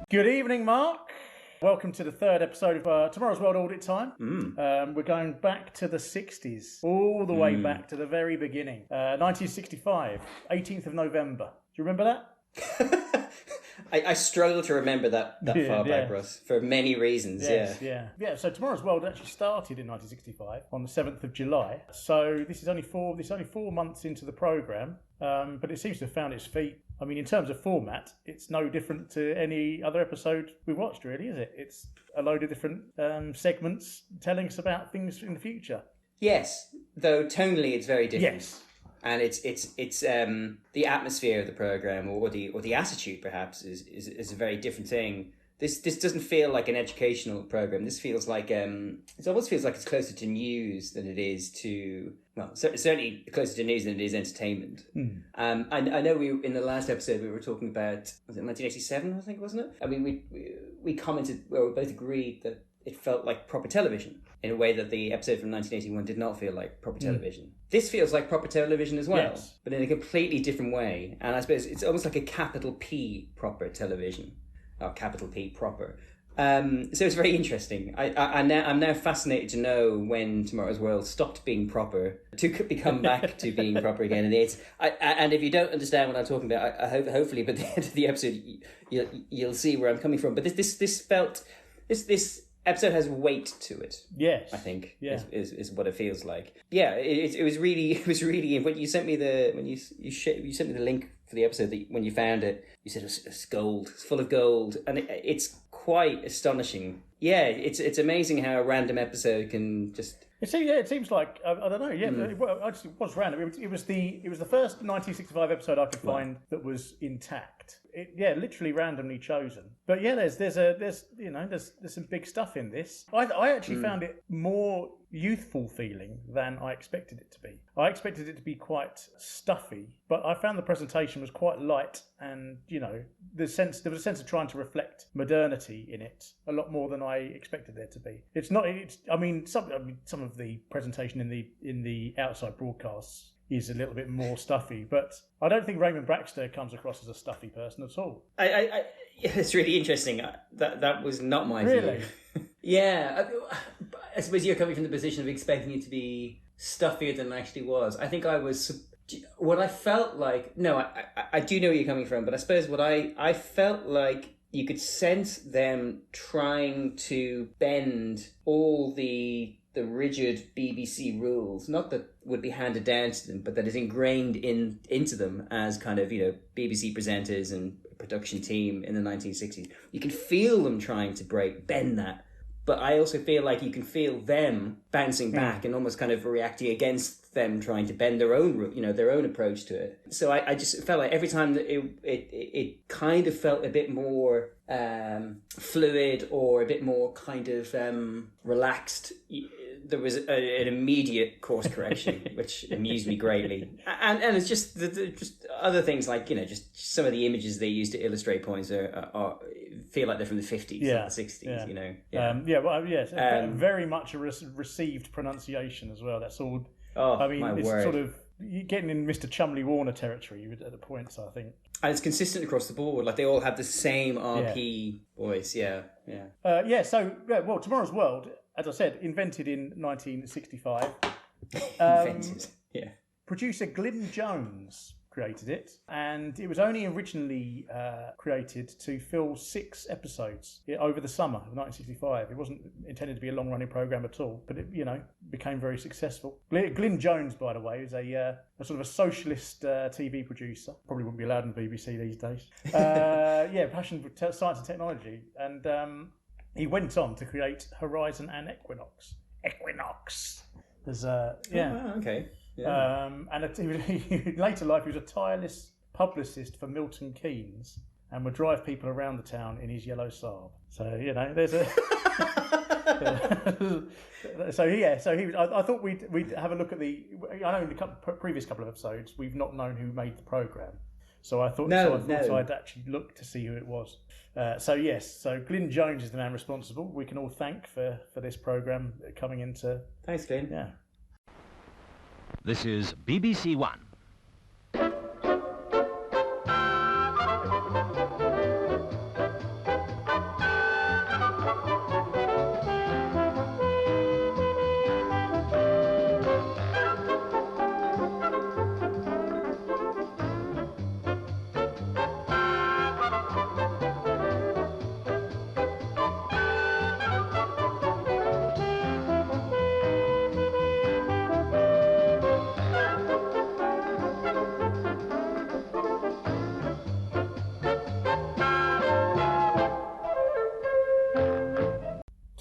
Good evening, Mark. Welcome to the third episode of Tomorrow's World Audit Time. We're going back to the 60s, all the way back to the very beginning. 1965, 18th of November. Do you remember that? I struggle to remember that far back, Russ, for many reasons. Yes, yeah. So Tomorrow's World actually started in 1965 on the 7th of July. So this is only 4 months into the programme, but it seems to have found its feet. I mean, in terms of format, it's no different to any other episode we watched, really, is it? It's a load of different segments telling us about things in the future. Yes, though tonally it's very different. Yes. And it's the atmosphere of the program, or the attitude perhaps is a very different thing. This doesn't feel like an educational program. This feels like it almost feels like it's closer to news than it is to, well, certainly closer to news than it is entertainment. I know in the last episode we were talking about, was it 1987? I think, wasn't it? I mean, we commented, well, we both agreed that it felt like proper television in a way that the episode from 1981 did not feel like proper television. This feels like proper television as well, but in a completely different way. And I suppose it's almost like a capital P proper television, or capital P proper. So it's very interesting. I'm now fascinated to know when Tomorrow's World stopped being proper to become back to being proper again. And if you don't understand what I'm talking about, I hope hopefully by the end of the episode you'll see where I'm coming from. But this episode has weight to it. Yes, I think is what it feels like. Yeah, it was really when you sent me you sent me the link for the episode, that when you found it, you said it's gold. It's full of gold, and it's quite astonishing. Yeah, it's amazing how a random episode can just. It seems like I don't know. Yeah, it was random. It was the first 1965 episode I could find that was intact. Literally randomly chosen. But yeah, there's some big stuff in this. I actually found it more youthful feeling than I expected it to be. I expected it to be quite stuffy, but I found the presentation was quite light, and there was a sense of trying to reflect modernity in it a lot more than I expected there to be. Some of the presentation in the outside broadcasts is a little bit more stuffy, but I don't think Raymond Baxter comes across as a stuffy person at all. It's really interesting. That was not my view. Yeah, I suppose you're coming from the position of expecting it to be stuffier than it actually was. I think I was. What I felt like. No, I do know where you're coming from, but I suppose what I felt like. You could sense them trying to bend all the rigid BBC rules, not that would be handed down to them, but that is ingrained into them as kind of, BBC presenters and production team in the 1960s. You can feel them trying to bend that. But I also feel like you can feel them bouncing back and almost kind of reacting against them trying to bend their own, their own approach to it. So I just felt like every time that it kind of felt a bit more fluid or a bit more kind of relaxed. There was an immediate course correction, which amused me greatly. And it's just just other things like, just some of the images they use to illustrate points are feel like they're from the 50s or the 60s, very much a received pronunciation as well. That's all. It's word. Sort of you're getting in Mr. Chumley Warner territory at the points, I think. And it's consistent across the board. Like, they all have the same RP voice. Well, Tomorrow's World, as I said, invented in 1965. Producer Glyn Jones created it, and it was only originally created to fill 6 episodes over the summer of 1965. It wasn't intended to be a long-running program at all, but it, became very successful. Glyn Jones, by the way, is a sort of a socialist TV producer. Probably wouldn't be allowed in the BBC these days. Passion for science and technology, and he went on to create Horizon and Equinox. There's okay. Yeah. In later life, he was a tireless publicist for Milton Keynes and would drive people around the town in his yellow Saab. So, there's a. I thought we'd have a look at I know in the previous couple of episodes we've not known who made the program, so I thought I'd actually look to see who it was. So Glyn Jones is the man responsible. We can all thank for this program coming into. Thanks, Glyn. Yeah. This is BBC One.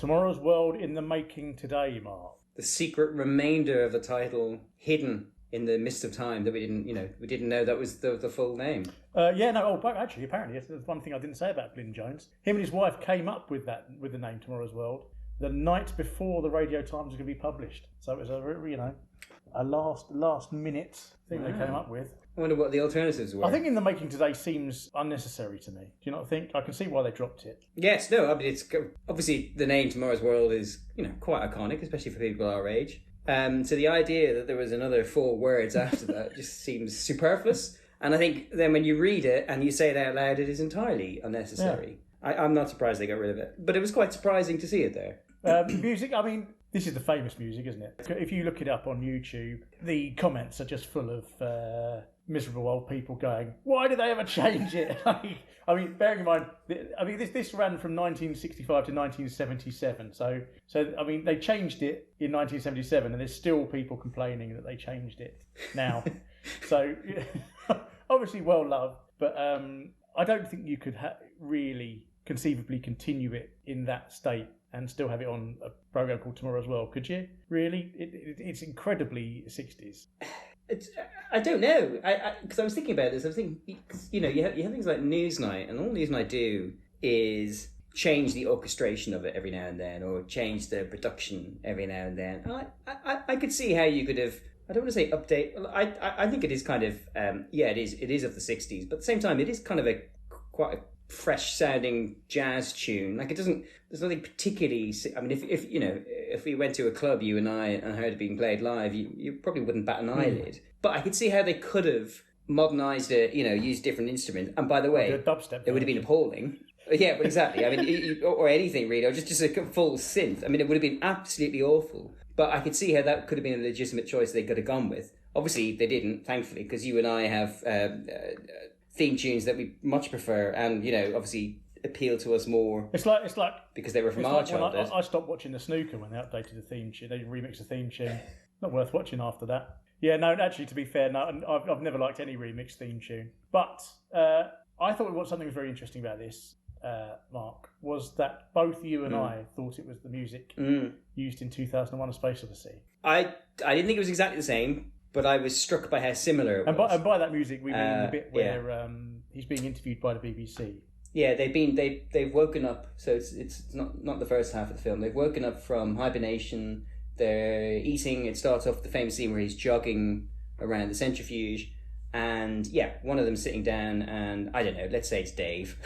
Tomorrow's World in the Making Today, Mark. The secret remainder of the title hidden in the mist of time that we didn't know that was the full name. But actually, apparently, there's one thing I didn't say about Glyn Jones. Him and his wife came up with the name Tomorrow's World the night before the Radio Times was going to be published. So it was a last minute thing they came up with. I wonder what the alternatives were. I think In the Making Today seems unnecessary to me. Do you not think? I can see why they dropped it. Yes, no, I mean, it's obviously the name Tomorrow's World is quite iconic, especially for people our age. So the idea that there was another 4 words after that just seems superfluous. And I think then when you read it and you say it out loud, it is entirely unnecessary. Yeah. I'm not surprised they got rid of it, but it was quite surprising to see it there. Music, I mean, this is the famous music, isn't it? If you look it up on YouTube, the comments are just full of miserable old people going, "Why did they ever change it?" I mean, bearing in mind, this ran from 1965 to 1977. So I mean, they changed it in 1977, and there's still people complaining that they changed it now. So obviously, well loved, but I don't think you could really conceivably continue it in that state and still have it on a program called Tomorrow's World, could you? Really? It's incredibly 60s. I don't know. Because I was thinking about this. I was thinking, you have things like Newsnight, and all Newsnight do is change the orchestration of it every now and then, or change the production every now and then. I could see how you could have. I don't want to say update. I think it is kind of it is of the 60s, but at the same time, it is kind of quite a fresh sounding jazz tune. Like there's nothing particularly. I mean, if we went to a club, you and I, and heard it being played live, you probably wouldn't bat an eyelid. But I could see how they could have modernised it. Used different instruments. And by the way, it would have been appalling. Yeah, but exactly. I mean, or anything really, or just a full synth. I mean, it would have been absolutely awful. But I could see how that could have been a legitimate choice they could have gone with. Obviously, they didn't, thankfully, because you and I have theme tunes that we much prefer, and obviously appeal to us more. It's like because they were from our childhood. I stopped watching the snooker when they updated the theme tune. They remixed the theme tune. Not worth watching after that. Yeah, no, actually, to be fair, no, I've never liked any remixed theme tune. But I thought something was very interesting about this, Mark, was that both you and I thought it was the music used in 2001: A Space Odyssey. I didn't think it was exactly the same, but I was struck by how similar it was. And by that music, we mean the bit where he's being interviewed by the BBC. Yeah, they've woken up. So it's not the first half of the film. They've woken up from hibernation. They're eating. It starts off with the famous scene where he's jogging around the centrifuge, and one of them sitting down, and I don't know. Let's say it's Dave,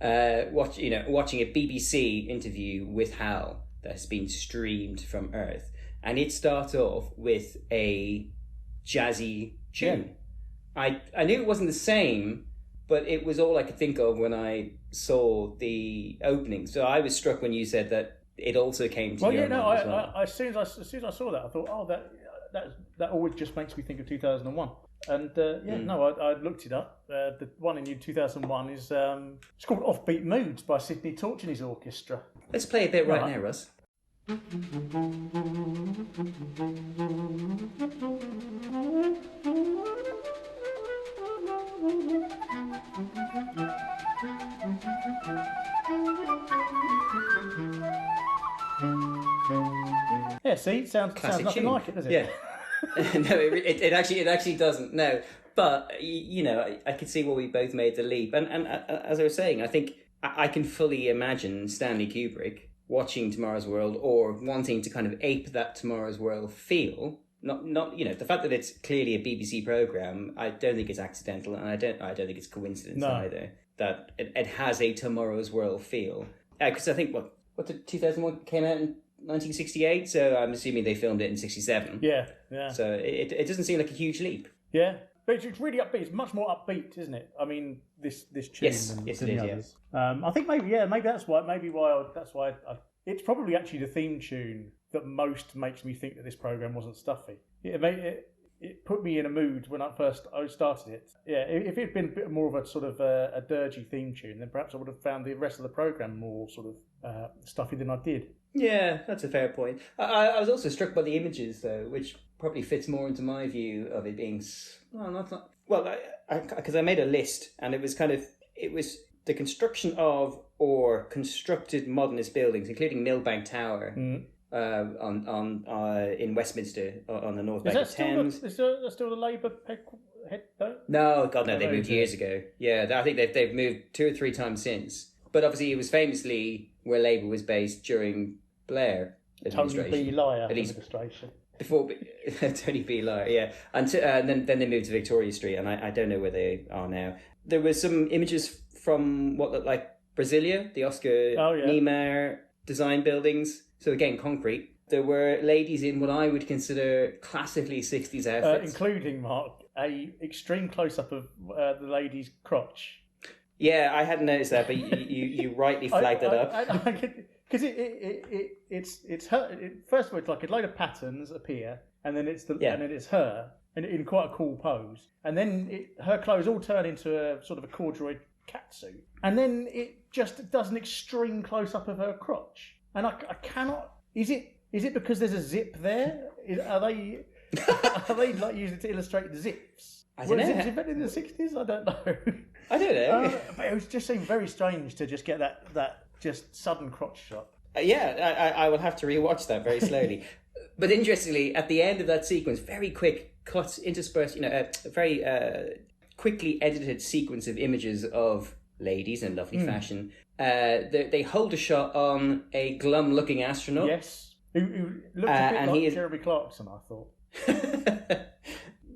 watching a BBC interview with Hal that's been streamed from Earth, and it starts off with a jazzy tune. Yeah. I knew it wasn't the same, but it was all I could think of when I saw the opening. So I was struck when you said that it also came to your mind as well. As soon as I saw that, I thought, that always just makes me think of 2001. And I looked it up. The one in 2001 is it's called Offbeat Moods by Sidney Torch and his orchestra. Let's play a bit right now, Russ. Yeah, see, it sounds nothing tune. like it, does it? Yeah. No, it actually doesn't. No, but I could see why we both made the leap, and as I was saying, I think I can fully imagine Stanley Kubrick watching Tomorrow's World or wanting to kind of ape that Tomorrow's World feel. Not the fact that it's clearly a BBC program. I don't think it's accidental, and I don't think it's coincidence either that it has a Tomorrow's World feel. Because I think what did 2001 came out in 1968, so I'm assuming they filmed it in 67. Yeah. So it doesn't seem like a huge leap. Yeah, but it's really upbeat. It's much more upbeat, isn't it? I mean, this tune than the others. Yeah. I think maybe that's why. It's probably actually the theme tune that most makes me think that this program wasn't stuffy. It put me in a mood when I started it. Yeah, if it had been a bit more of a sort of a dirgy theme tune, then perhaps I would have found the rest of the program more sort of stuffy than I did. Yeah, that's a fair point. I was also struck by the images, though, which probably fits more into my view of it being because I made a list, and it was the construction of or constructed modernist buildings, including Millbank Tower in Westminster on the north bank of Thames. Is that still the Labour head? No, God no, they moved years ago. Yeah, I think they've moved 2 or 3 times since. But obviously, it was famously where Labour was based during Blair administration. Tony B. Liar administration. Before Tony B. Liar, yeah. And then they moved to Victoria Street, and I don't know where they are now. There were some images from what looked like Brasilia, the Oscar Niemeyer design buildings. So again, concrete. There were ladies in what I would consider classically 60s outfits. Including, Mark, a extreme close-up of the lady's crotch. Yeah, I hadn't noticed that, but you rightly flagged that up. Because it's her. First of all, it's like a load of patterns appear, and then it's and then it's her, and in quite a cool pose, and then her clothes all turn into a sort of a corduroy catsuit, and then it just does an extreme close-up of her crotch, and I cannot. Is it because there's a zip there? Are they like using it to illustrate the zips? I don't know. Was it invented in the 60s? I don't know. I don't know. But it just seemed very strange to just get that just sudden crotch shot. I will have to rewatch that very slowly. But interestingly, at the end of that sequence, very quick cuts interspersed, a very quickly edited sequence of images of ladies in lovely fashion. They hold a shot on a glum-looking astronaut. Yes, who looked a bit like Jeremy Clarkson, I thought.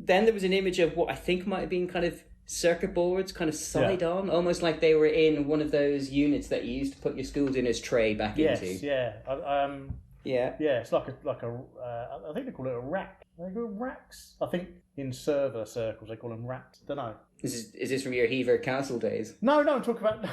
Then there was an image of what I think might have been kind of circuit boards, kind of side on, almost like they were in one of those units that you used to put your school dinner's tray back into. It's like a I think they call it a rack. They call them racks. I think in server circles they call them racks. Don't know. Is this from your Hever Castle days? No. I'm talking about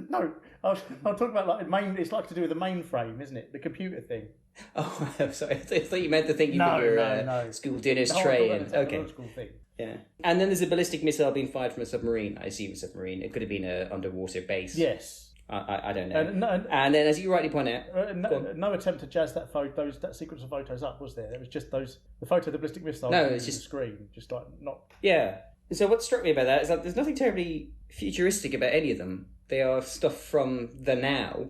no. I'm talking about like main. It's like to do with the mainframe, isn't it? The computer thing. Oh, I'm sorry. I thought you meant the thing you put your school dinner's tray in. Okay. School thing. Yeah. And then there's a ballistic missile being fired from a submarine. I assume a submarine. It could have been an underwater base. Yes. I don't know. And then, as you rightly point out, no attempt to jazz that sequence of photos up, was there? It was just the photo of the ballistic missile. No, it's just the screen, just like not. Yeah. So what struck me about that is that there's nothing terribly futuristic about any of them. They are stuff from the now.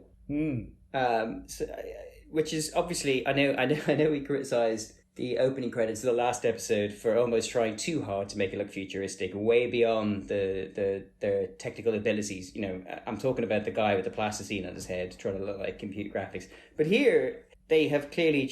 Which is obviously, I know we criticised the opening credits of the last episode for almost trying too hard to make it look futuristic, way beyond their technical abilities. I'm talking about the guy with the plasticine on his head trying to look like computer graphics. But here, they have clearly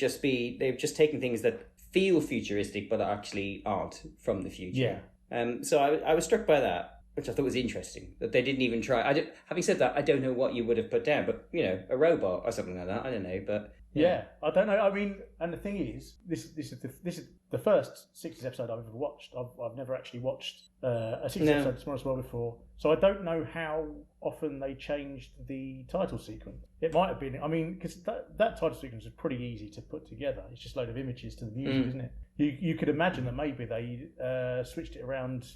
they've just taken things that feel futuristic but actually aren't from the future. Yeah. So I was struck by that, which I thought was interesting, that they didn't even try. Having said that, I don't know what you would have put down, but, a robot or something like that, I don't know, but... Yeah, I don't know. I mean, and the thing is, this is the first 60s episode I've ever watched. I've never actually watched a 60s episode of Tomorrow's World before, so I don't know how often they changed the title sequence. It might have been. I mean, because that title sequence is pretty easy to put together. It's just a load of images to the music, isn't it? You could imagine that maybe they switched it around,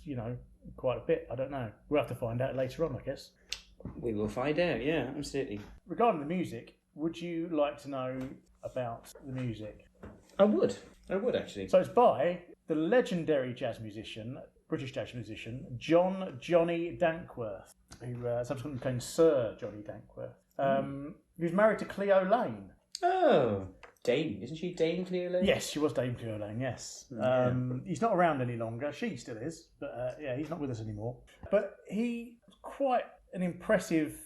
quite a bit. I don't know. We'll have to find out later on, I guess. We will find out. Yeah, absolutely. Regarding the music. Would you like to know about the music? I would actually. So it's by the legendary British jazz musician, Johnny Dankworth, who subsequently became Sir Johnny Dankworth. He was married to Cleo Lane. Oh, Dame. Isn't she Dame Cleo Lane? Yes, she was Dame Cleo Lane, yes. He's not around any longer. She still is, but he's not with us anymore. But he was quite an impressive...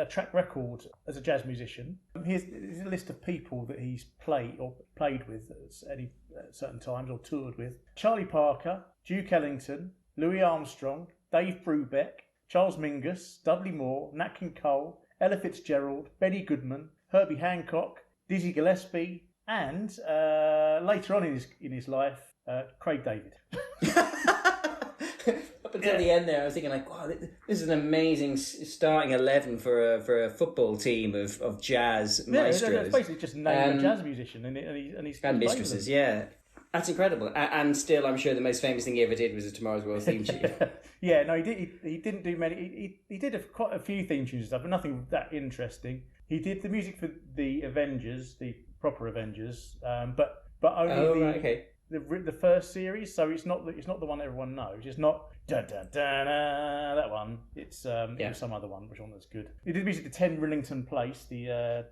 track record as a jazz musician. Here's a list of people that he's played with at any certain times or toured with: Charlie Parker, Duke Ellington, Louis Armstrong, Dave Brubeck, Charles Mingus, Dudley Moore, Nat King Cole, Ella Fitzgerald, Benny Goodman, Herbie Hancock, Dizzy Gillespie, and later on in his life, Craig David. Up until the end there, I was thinking wow, this is an amazing starting 11 for a football team of jazz maestros. It's basically just name a jazz musician and he's mistresses. Yeah, that's incredible. And still, I'm sure the most famous thing he ever did was a Tomorrow's World theme tune. Yeah, no, he didn't do many. He did quite a few theme tunes and stuff, but nothing that interesting. He did the music for the Avengers, the proper Avengers, but only the first series, so it's not the one everyone knows. It's not dun dun dun that one. It's it was some other one, which one was good. He did music to 10 Rillington Place, the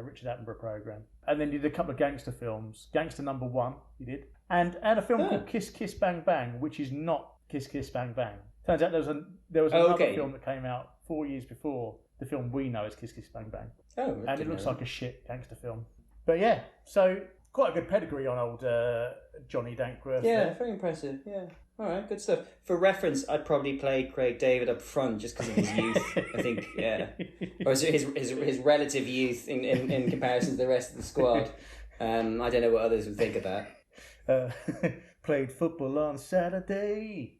Richard Attenborough program, and then he did a couple of gangster films. Gangster Number One, he did, and a film called Kiss Kiss Bang Bang, which is not Kiss Kiss Bang Bang. Turns out there was another film that came out 4 years before the film we know as Kiss Kiss Bang Bang. Oh, and it looks like a shit gangster film. But yeah, so quite a good pedigree on old Johnny Dankworth. Yeah, there. very impressive. Yeah. All right, good stuff. For reference, I'd probably play Craig David up front just because of his youth. I think, yeah, or his relative youth in comparison to the rest of the squad. I don't know what others would think of that. Played football on Saturday.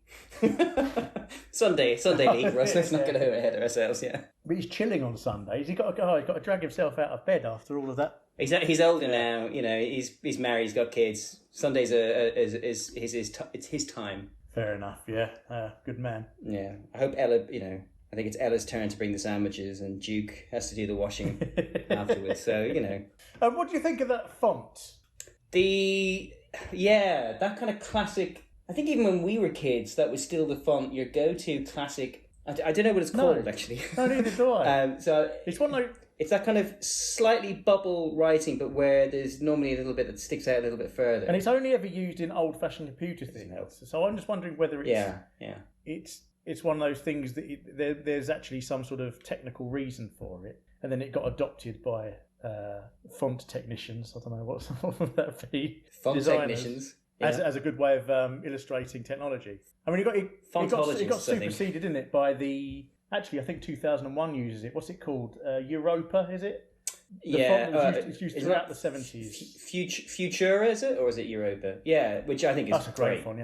Sunday league, Russ. Let's not get ahead of ourselves. Yeah, but he's chilling on Sundays. He's got to drag himself out of bed after all of that. He's older now. You know, he's married. He's got kids. Sundays it's his time. Fair enough. Yeah, good man. Yeah, I hope Ella. I think it's Ella's turn to bring the sandwiches, and Duke has to do the washing afterwards. So what do you think of that font? That kind of classic. I think even when we were kids, that was still the font, your go-to classic. I don't know what it's called actually. No, neither do I. So it's one like. It's that kind of slightly bubble writing, but where there's normally a little bit that sticks out a little bit further. And it's only ever used in old-fashioned computers, so I'm just wondering whether it's it's one of those things that there's actually some sort of technical reason for it, and then it got adopted by font technicians. I don't know what would that be. Font designers, technicians. As a good way of illustrating technology. I mean, it got superseded, didn't it, by the. Actually, I think 2001 uses it. What's it called? Europa, is it? It's used throughout the 70s. Futura, is it? Or is it Europa? Yeah, which I think is That's a great font,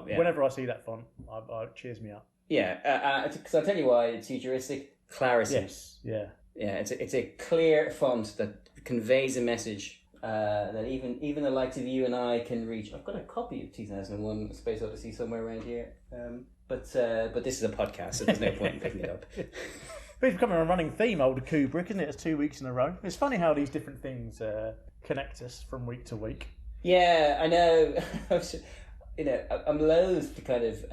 Whenever I see that font, it cheers me up. Yeah, because I'll tell you why it's futuristic. Clarity. Yes, yeah. Yeah, it's a clear font that conveys a message that even the likes of you and I can reach. I've got a copy of 2001 Space Odyssey somewhere around here. But this is a podcast, so there's no point in picking it up. But it's becoming a running theme, old Kubrick, isn't it? It's 2 weeks in a row. It's funny how these different things connect us from week to week. Yeah, I know. I'm loath to kind of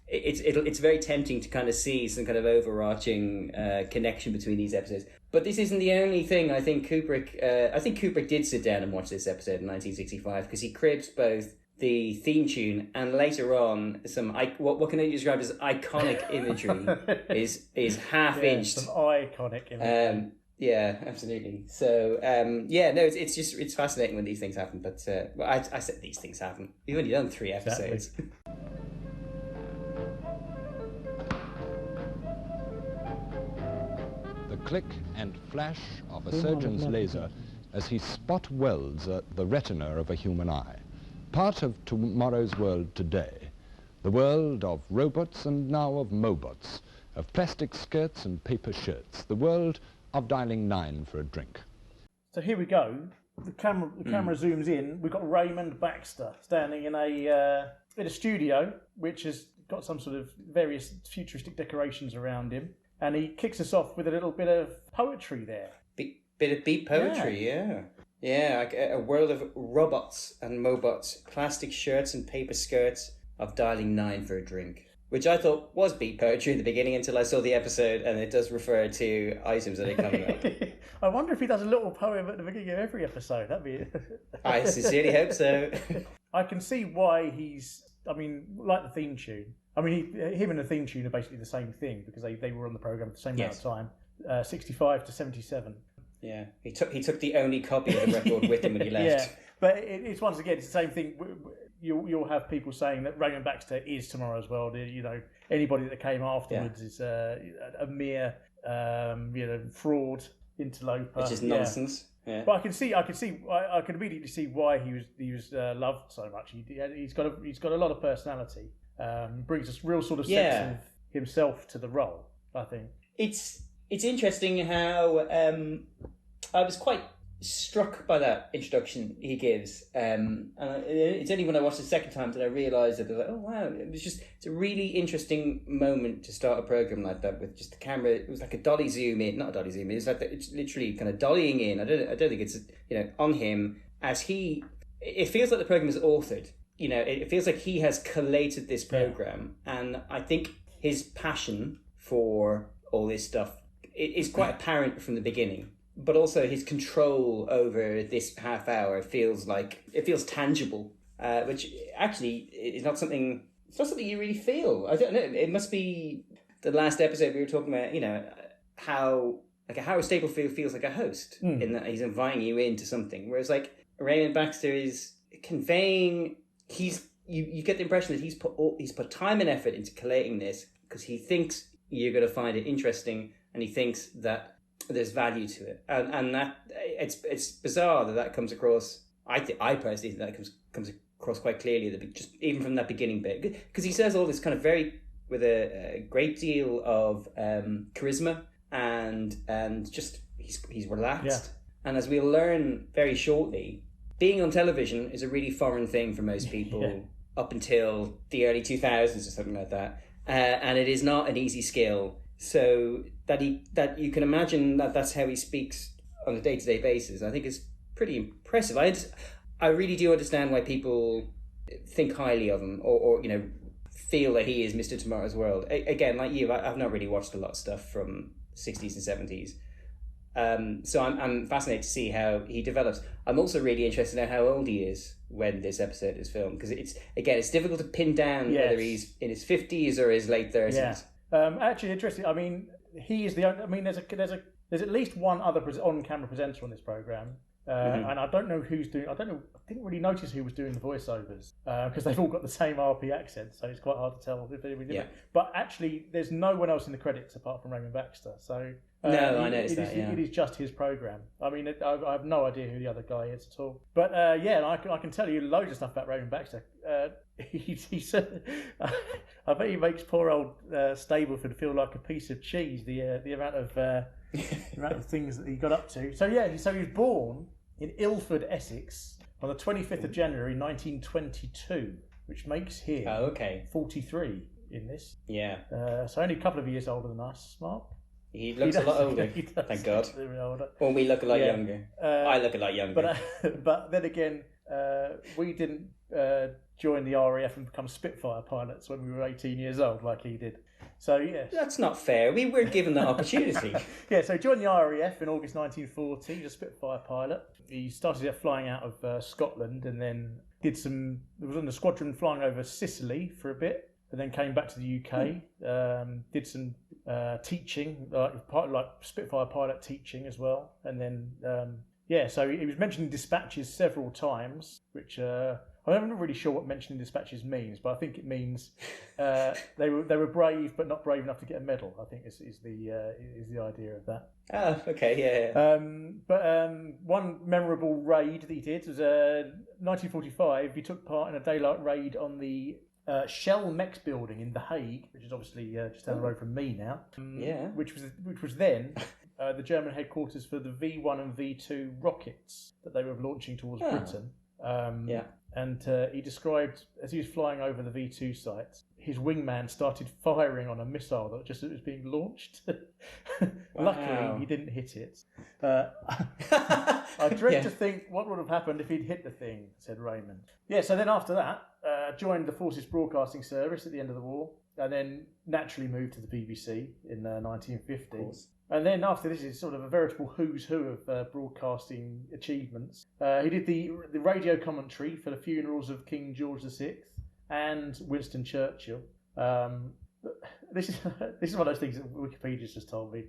It's very tempting to kind of see some kind of overarching connection between these episodes. But this isn't the only thing. I think Kubrick did sit down and watch this episode in 1965 because he cribbed both the theme tune and later on some what can I describe as iconic imagery is half-inched. Some iconic imagery. Yeah, absolutely. So it's fascinating when these things happen. But I said these things happen. We've only done 3 episodes. Exactly. The click and flash of a surgeon's laser as he spot welds the retina of a human eye. Part of tomorrow's world today. The world of robots and now of Mobots, of plastic skirts and paper shirts. The world of dialing 9 for a drink. So here we go. The camera zooms in. We've got Raymond Baxter standing in a studio, which has got some sort of various futuristic decorations around him. And he kicks us off with a little bit of poetry there. Bit of beat poetry, yeah. Yeah, like a world of robots and Mobots, plastic shirts and paper skirts, of dialing 9 for a drink. Which I thought was beat poetry at the beginning until I saw the episode, and it does refer to items that are coming up. I wonder if he does a little poem at the beginning of every episode. That'd be. I sincerely hope so. I can see why like the theme tune. I mean, him and the theme tune are basically the same thing because they were on the programme at the same amount of time, 65 to 77. Yeah, he took the only copy of the record with him when he left. Yeah, but it's once again, it's the same thing. You'll have people saying that Raymond Baxter is tomorrow's world. Anybody that came afterwards is a mere fraud, interloper, which is nonsense. Yeah. But I can immediately see why he was loved so much. He's got a lot of personality. Brings a real sort of sense of himself to the role. I think it's interesting how I was quite struck by that introduction he gives, and it's only when I watched it the second time that I realised that oh wow, it's a really interesting moment to start a program like that with just the camera. It was like a dolly zoom in, not a dolly zoom in. It's like it's literally kind of dollying in. I don't think it's on him, it feels like the program is authored. You know, it feels like he has collated this program, and I think his passion for all this stuff is quite apparent from the beginning. But also his control over this half hour feels tangible, which actually is not something. It's not something you really feel. I don't know. It must be the last episode we were talking about. You know how Howard Staplefield feels like a host in that he's inviting you into something, whereas like Raymond Baxter is conveying. You get the impression that he's put time and effort into collating this because he thinks you're going to find it interesting, and he thinks that there's value to it, and that it's bizarre that comes across. I personally think that comes across quite clearly, just even from that beginning bit, because he says all this kind of with a great deal of charisma and just he's relaxed, and as we'll learn very shortly, being on television is a really foreign thing for most people up until the early 2000s or something like that, and it is not an easy skill. So that you can imagine that's how he speaks on a day-to-day basis, I think is pretty impressive. I really do understand why people think highly of him, or you know, feel that he is Mr. Tomorrow's World. Again, like you, I've not really watched a lot of stuff from the 60s and 70s. So I'm fascinated to see how he develops. I'm also really interested in how old he is when this episode is filmed, because it's difficult to pin down whether he's in his 50s or his late 30s. Yeah. Actually, interesting. I mean, he is the only. I mean, there's at least one other on-camera presenter on this program, and I don't know who's doing. I didn't really notice who was doing the voiceovers because they've all got the same RP accent, so it's quite hard to tell if anybody did it. But actually, there's no one else in the credits apart from Raymond Baxter. So I noticed that. It is just his program. I mean, I have no idea who the other guy is at all. But and I can tell you loads of stuff about Raymond Baxter. He said, I bet he makes poor old Stableford feel like a piece of cheese. The amount of things that he got up to. So he was born in Ilford, Essex, on the 25th of January 1922, which makes him 43 in this. Yeah. So only a couple of years older than us, Mark. He looks a lot older, thank God. Or we look a lot younger. I look a lot younger. But then again, we didn't join the RAF and become Spitfire pilots when we were 18 years old like he did. So, yes. That's not fair. We were given that opportunity. So he joined the RAF in August 1940. He was a Spitfire pilot. He started flying out of Scotland and then was on the squadron flying over Sicily for a bit, and then came back to the UK, did some teaching, like Spitfire pilot teaching as well. And then, so he was mentioning dispatches several times, which I'm not really sure what mentioning dispatches means, but I think it means they were brave but not brave enough to get a medal. I think is the idea of that. Oh, okay, yeah. One memorable raid that he did was 1945. He took part in a daylight raid on the Shell Mex building in The Hague, which is obviously just down the road from me now. Which was then the German headquarters for the V1 and V2 rockets that they were launching towards Britain. And he described, as he was flying over the V2 site, his wingman started firing on a missile that was being launched. Luckily, he didn't hit it. I dread to think what would have happened if he'd hit the thing, said Raymond. So then after that, joined the Forces Broadcasting Service at the end of the war, and then naturally moved to the BBC in 1950. And then after this is sort of a veritable who's who of broadcasting achievements. He did the radio commentary for the funerals of King George VI and Winston Churchill. This is one of those things that Wikipedia's just told me.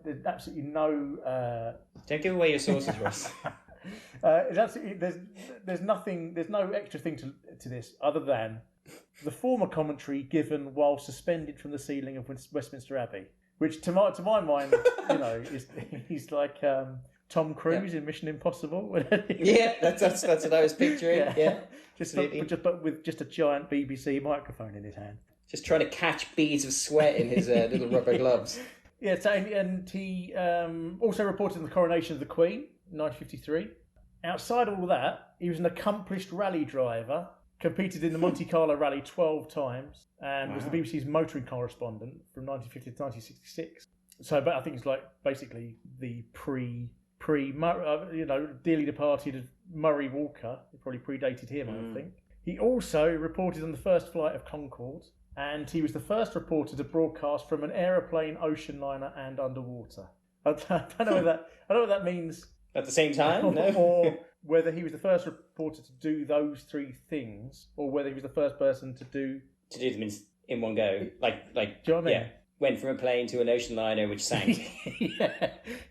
There's absolutely no. Don't give away your sources, Russ. There's nothing. There's no extra thing to this other than the former commentary given while suspended from the ceiling of Westminster Abbey. Which, to my mind, he's like Tom Cruise in Mission Impossible. That's what I was picturing. But with just a giant BBC microphone in his hand, just trying to catch beads of sweat in his little rubber gloves. And he also reported on the coronation of the Queen, 1953. Outside all that, he was an accomplished rally driver. Competed in the Monte Carlo Rally 12 times and was the BBC's motoring correspondent from 1950 to 1966. So, but I think it's like basically the dearly departed Murray Walker. It probably predated him, I think. He also reported on the first flight of Concorde, and he was the first reporter to broadcast from an aeroplane, ocean liner, and underwater. I don't know what that means. At the same time, no? Or whether he was the first reporter to do those three things, or whether he was the first person to do them in one go. Like, do you know what I mean? Yeah. Went from a plane to an ocean liner, which sank.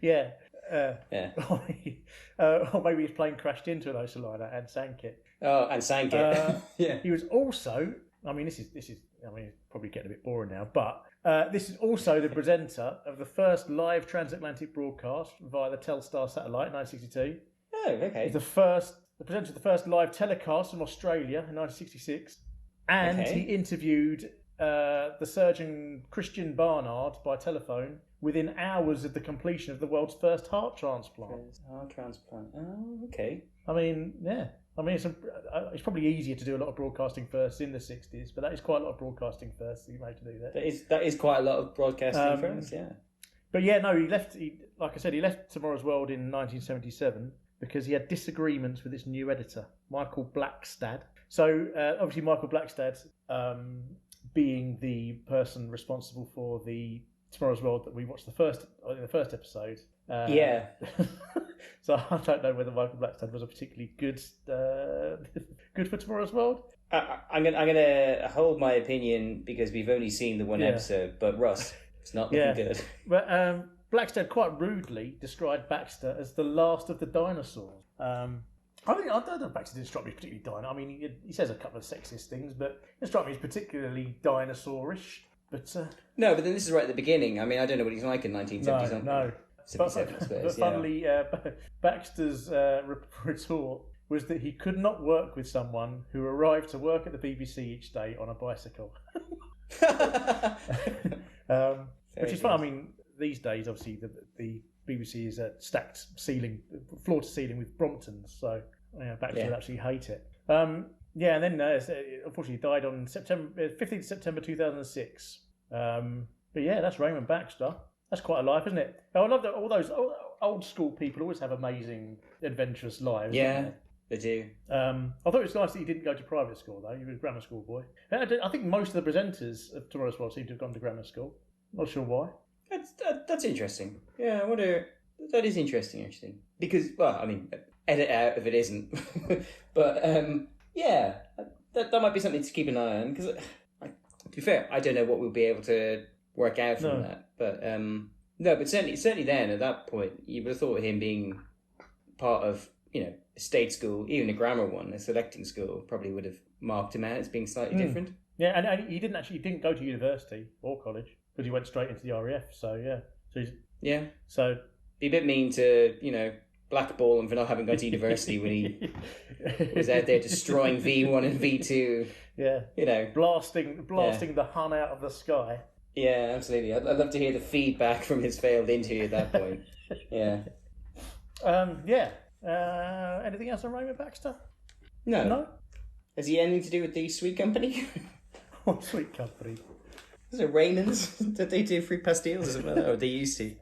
yeah. Yeah. Or maybe his plane crashed into an ocean liner and sank it. Oh, and sank it. Yeah. He was also, this is, it's probably getting a bit boring now, but this is also the presenter of the first live transatlantic broadcast via the Telstar satellite in 1962. Oh, okay. The presenter of the first live telecast from Australia in 1966, and he interviewed the surgeon Christian Barnard by telephone within hours of the completion of the world's first heart transplant. Heart transplant. Oh, okay. It's probably easier to do a lot of broadcasting first in the 60s, but that is quite a lot of broadcasting first that you made to do that. That is quite a lot of broadcasting first, yeah. But yeah, no, he left Tomorrow's World in 1977 because he had disagreements with its new editor, Michael Blackstad. So obviously Michael Blackstad, being the person responsible for the Tomorrow's World that we watched in the first episode. Yeah. So I don't know whether Michael Blackstad was a particularly good for Tomorrow's World. I'm gonna hold my opinion because we've only seen the one episode. But Russ, it's not looking good. But Blackstad quite rudely described Baxter as the last of the dinosaurs. I don't know if Baxter didn't strike me as particularly dino. I mean, he says a couple of sexist things, but it didn't strike me as particularly dinosaurish. But no, but then this is right at the beginning. I mean, I don't know what he's like in 1970 something. No. 77, I suppose. But funnily, Baxter's retort was that he could not work with someone who arrived to work at the BBC each day on a bicycle. Which is fun. I mean, these days, obviously, the BBC is stacked ceiling, floor to ceiling with Bromptons, so Baxter would actually hate it. And then unfortunately he died on 15th September 2006. But yeah, that's Raymond Baxter. That's quite a life, isn't it? I love that all those old school people always have amazing, adventurous lives. Yeah, they do. I thought it was nice that he didn't go to private school, though. He was a grammar school boy. I think most of the presenters of Tomorrow's World seem to have gone to grammar school. Not sure why. That's interesting. Yeah, I wonder. That is interesting, actually. Because, well, I mean, edit out if it isn't. But, yeah, that might be something to keep an eye on. Because, to be fair, I don't know what we'll be able to work out from that. But, no, but certainly then, at that point, you would have thought him being part of, a state school, even a grammar one, a selecting school, probably would have marked him out as being slightly different. Yeah, and he didn't go to university or college, because he went straight into the RAF, so yeah. So be a bit mean to, blackball him for not having gone to university when he was out there destroying V1 and V2. Yeah. Blasting the Hun out of the sky. Yeah, absolutely. I'd love to hear the feedback from his failed interview at that point. Yeah. Anything else on Raymond Baxter? No. Has he anything to do with the sweet company? What sweet company? Is it Raymond's? Did they do free pastilles or something like that? Or they used to?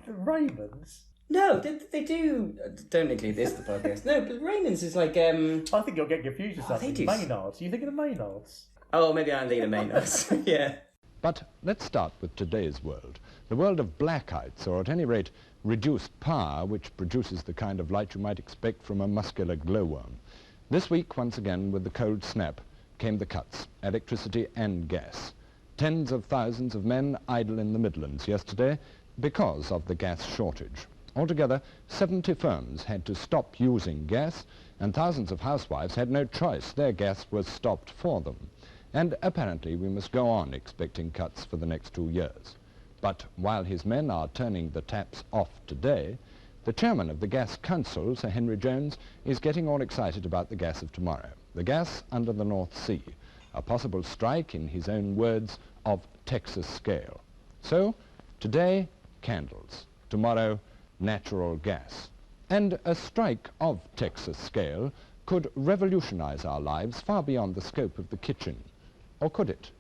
Raymond's? No, they do. Don't include this in the podcast. No, but Raymond's is like. I think you'll get confused with something. They do. Maynards. Are you thinking of Maynards? Oh, maybe I'm thinking of Maynards. Yeah. But let's start with today's world, the world of blackites, or at any rate, reduced power, which produces the kind of light you might expect from a muscular glowworm. This week, once again, with the cold snap, came the cuts, electricity and gas. Tens of thousands of men idle in the Midlands yesterday because of the gas shortage. Altogether, 70 firms had to stop using gas, and thousands of housewives had no choice. Their gas was stopped for them. And apparently we must go on expecting cuts for the next 2 years. But while his men are turning the taps off today, the chairman of the Gas Council, Sir Henry Jones, is getting all excited about the gas of tomorrow. The gas under the North Sea, a possible strike, in his own words, of Texas scale. So, today, candles. Tomorrow, natural gas. And a strike of Texas scale could revolutionize our lives far beyond the scope of the kitchen. Or could it?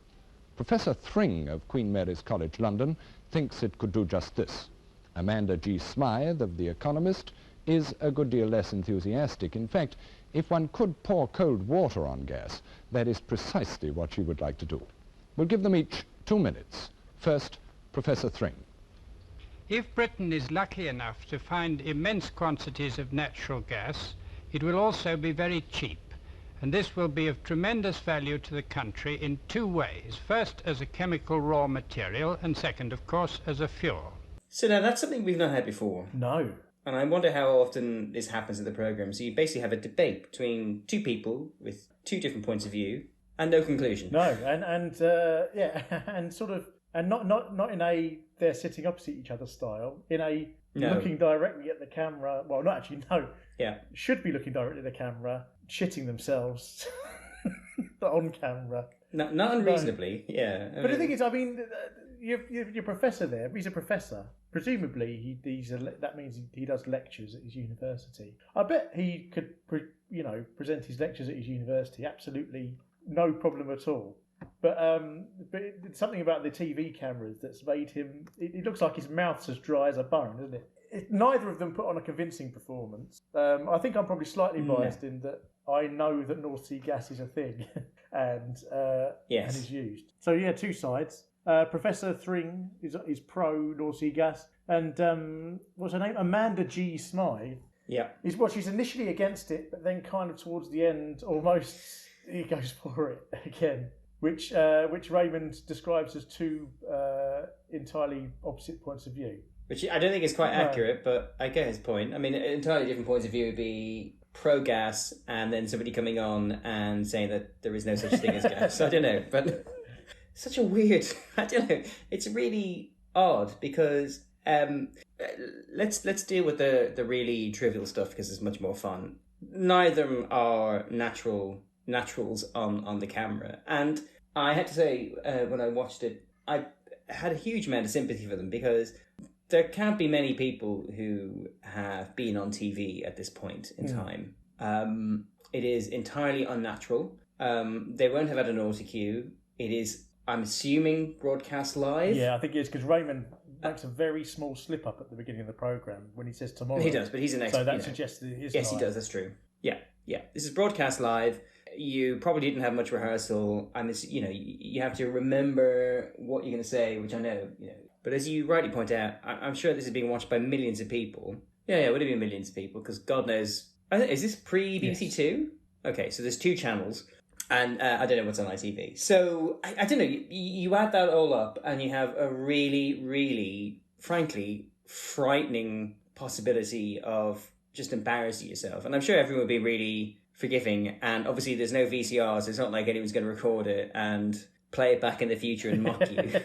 Professor Thring of Queen Mary's College, London, thinks it could do just this. Amanda G. Smythe of The Economist is a good deal less enthusiastic. In fact, if one could pour cold water on gas, that is precisely what she would like to do. We'll give them each 2 minutes. First, Professor Thring. If Britain is lucky enough to find immense quantities of natural gas, it will also be very cheap. And this will be of tremendous value to the country in 2 ways. First, as a chemical raw material, and second, of course, as a fuel. So now that's something we've not had before. No. And I wonder how often this happens in the programme. So you basically have a debate between 2 people with 2 different points of view and no conclusion. No, and yeah, and sort of, and not in a they're sitting opposite each other style, in a looking directly at the camera. Well, not actually, no. Yeah. Should be looking directly at the camera, shitting themselves on camera. Not unreasonably, yeah. But the thing is, I mean, your professor there, he's a professor. Presumably, that means he does lectures at his university. I bet he could, present his lectures at his university. Absolutely no problem at all. But it's something about the TV cameras that's made him. It looks like his mouth's as dry as a bone, doesn't it? Neither of them put on a convincing performance. I think I'm probably slightly biased in that I know that North Sea gas is a thing and is used. So yeah, 2 sides. Professor Thring is pro North Sea gas, and what's her name? Amanda G. Smythe. Yeah. She's initially against it, but then kind of towards the end, almost he goes for it again. Which Raymond describes as 2 entirely opposite points of view. Which I don't think is quite accurate, but I get his point. I mean, entirely different points of view would be pro-gas and then somebody coming on and saying that there is no such thing as gas. I don't know, but such a weird... I don't know. It's really odd because... let's deal with the really trivial stuff because it's much more fun. Neither of them are naturals on the camera, and I had to say when I watched it, I had a huge amount of sympathy for them because there can't be many people who have been on TV at this point in time. It is entirely unnatural. They won't have had an autocue. It is, I'm assuming, broadcast live. Yeah, I think it is because Raymond makes a very small slip up at the beginning of the programme when he says tomorrow. He does, but he's an expert. So that suggests that it is Yes, live. he does, that's true. Yeah. This is broadcast live. You probably didn't have much rehearsal. You have to remember what you're going to say, which I know, But as you rightly point out, I'm sure this is being watched by millions of people. Yeah, it would have been millions of people, because God knows... Is this pre-BBC Two? Okay, so there's 2 channels, and I don't know what's on ITV. So, I don't know, you add that all up, and you have a really, really, frankly, frightening possibility of just embarrassing yourself. And I'm sure everyone would be really forgiving, and obviously there's no VCRs, it's not like anyone's going to record it and play it back in the future and mock you.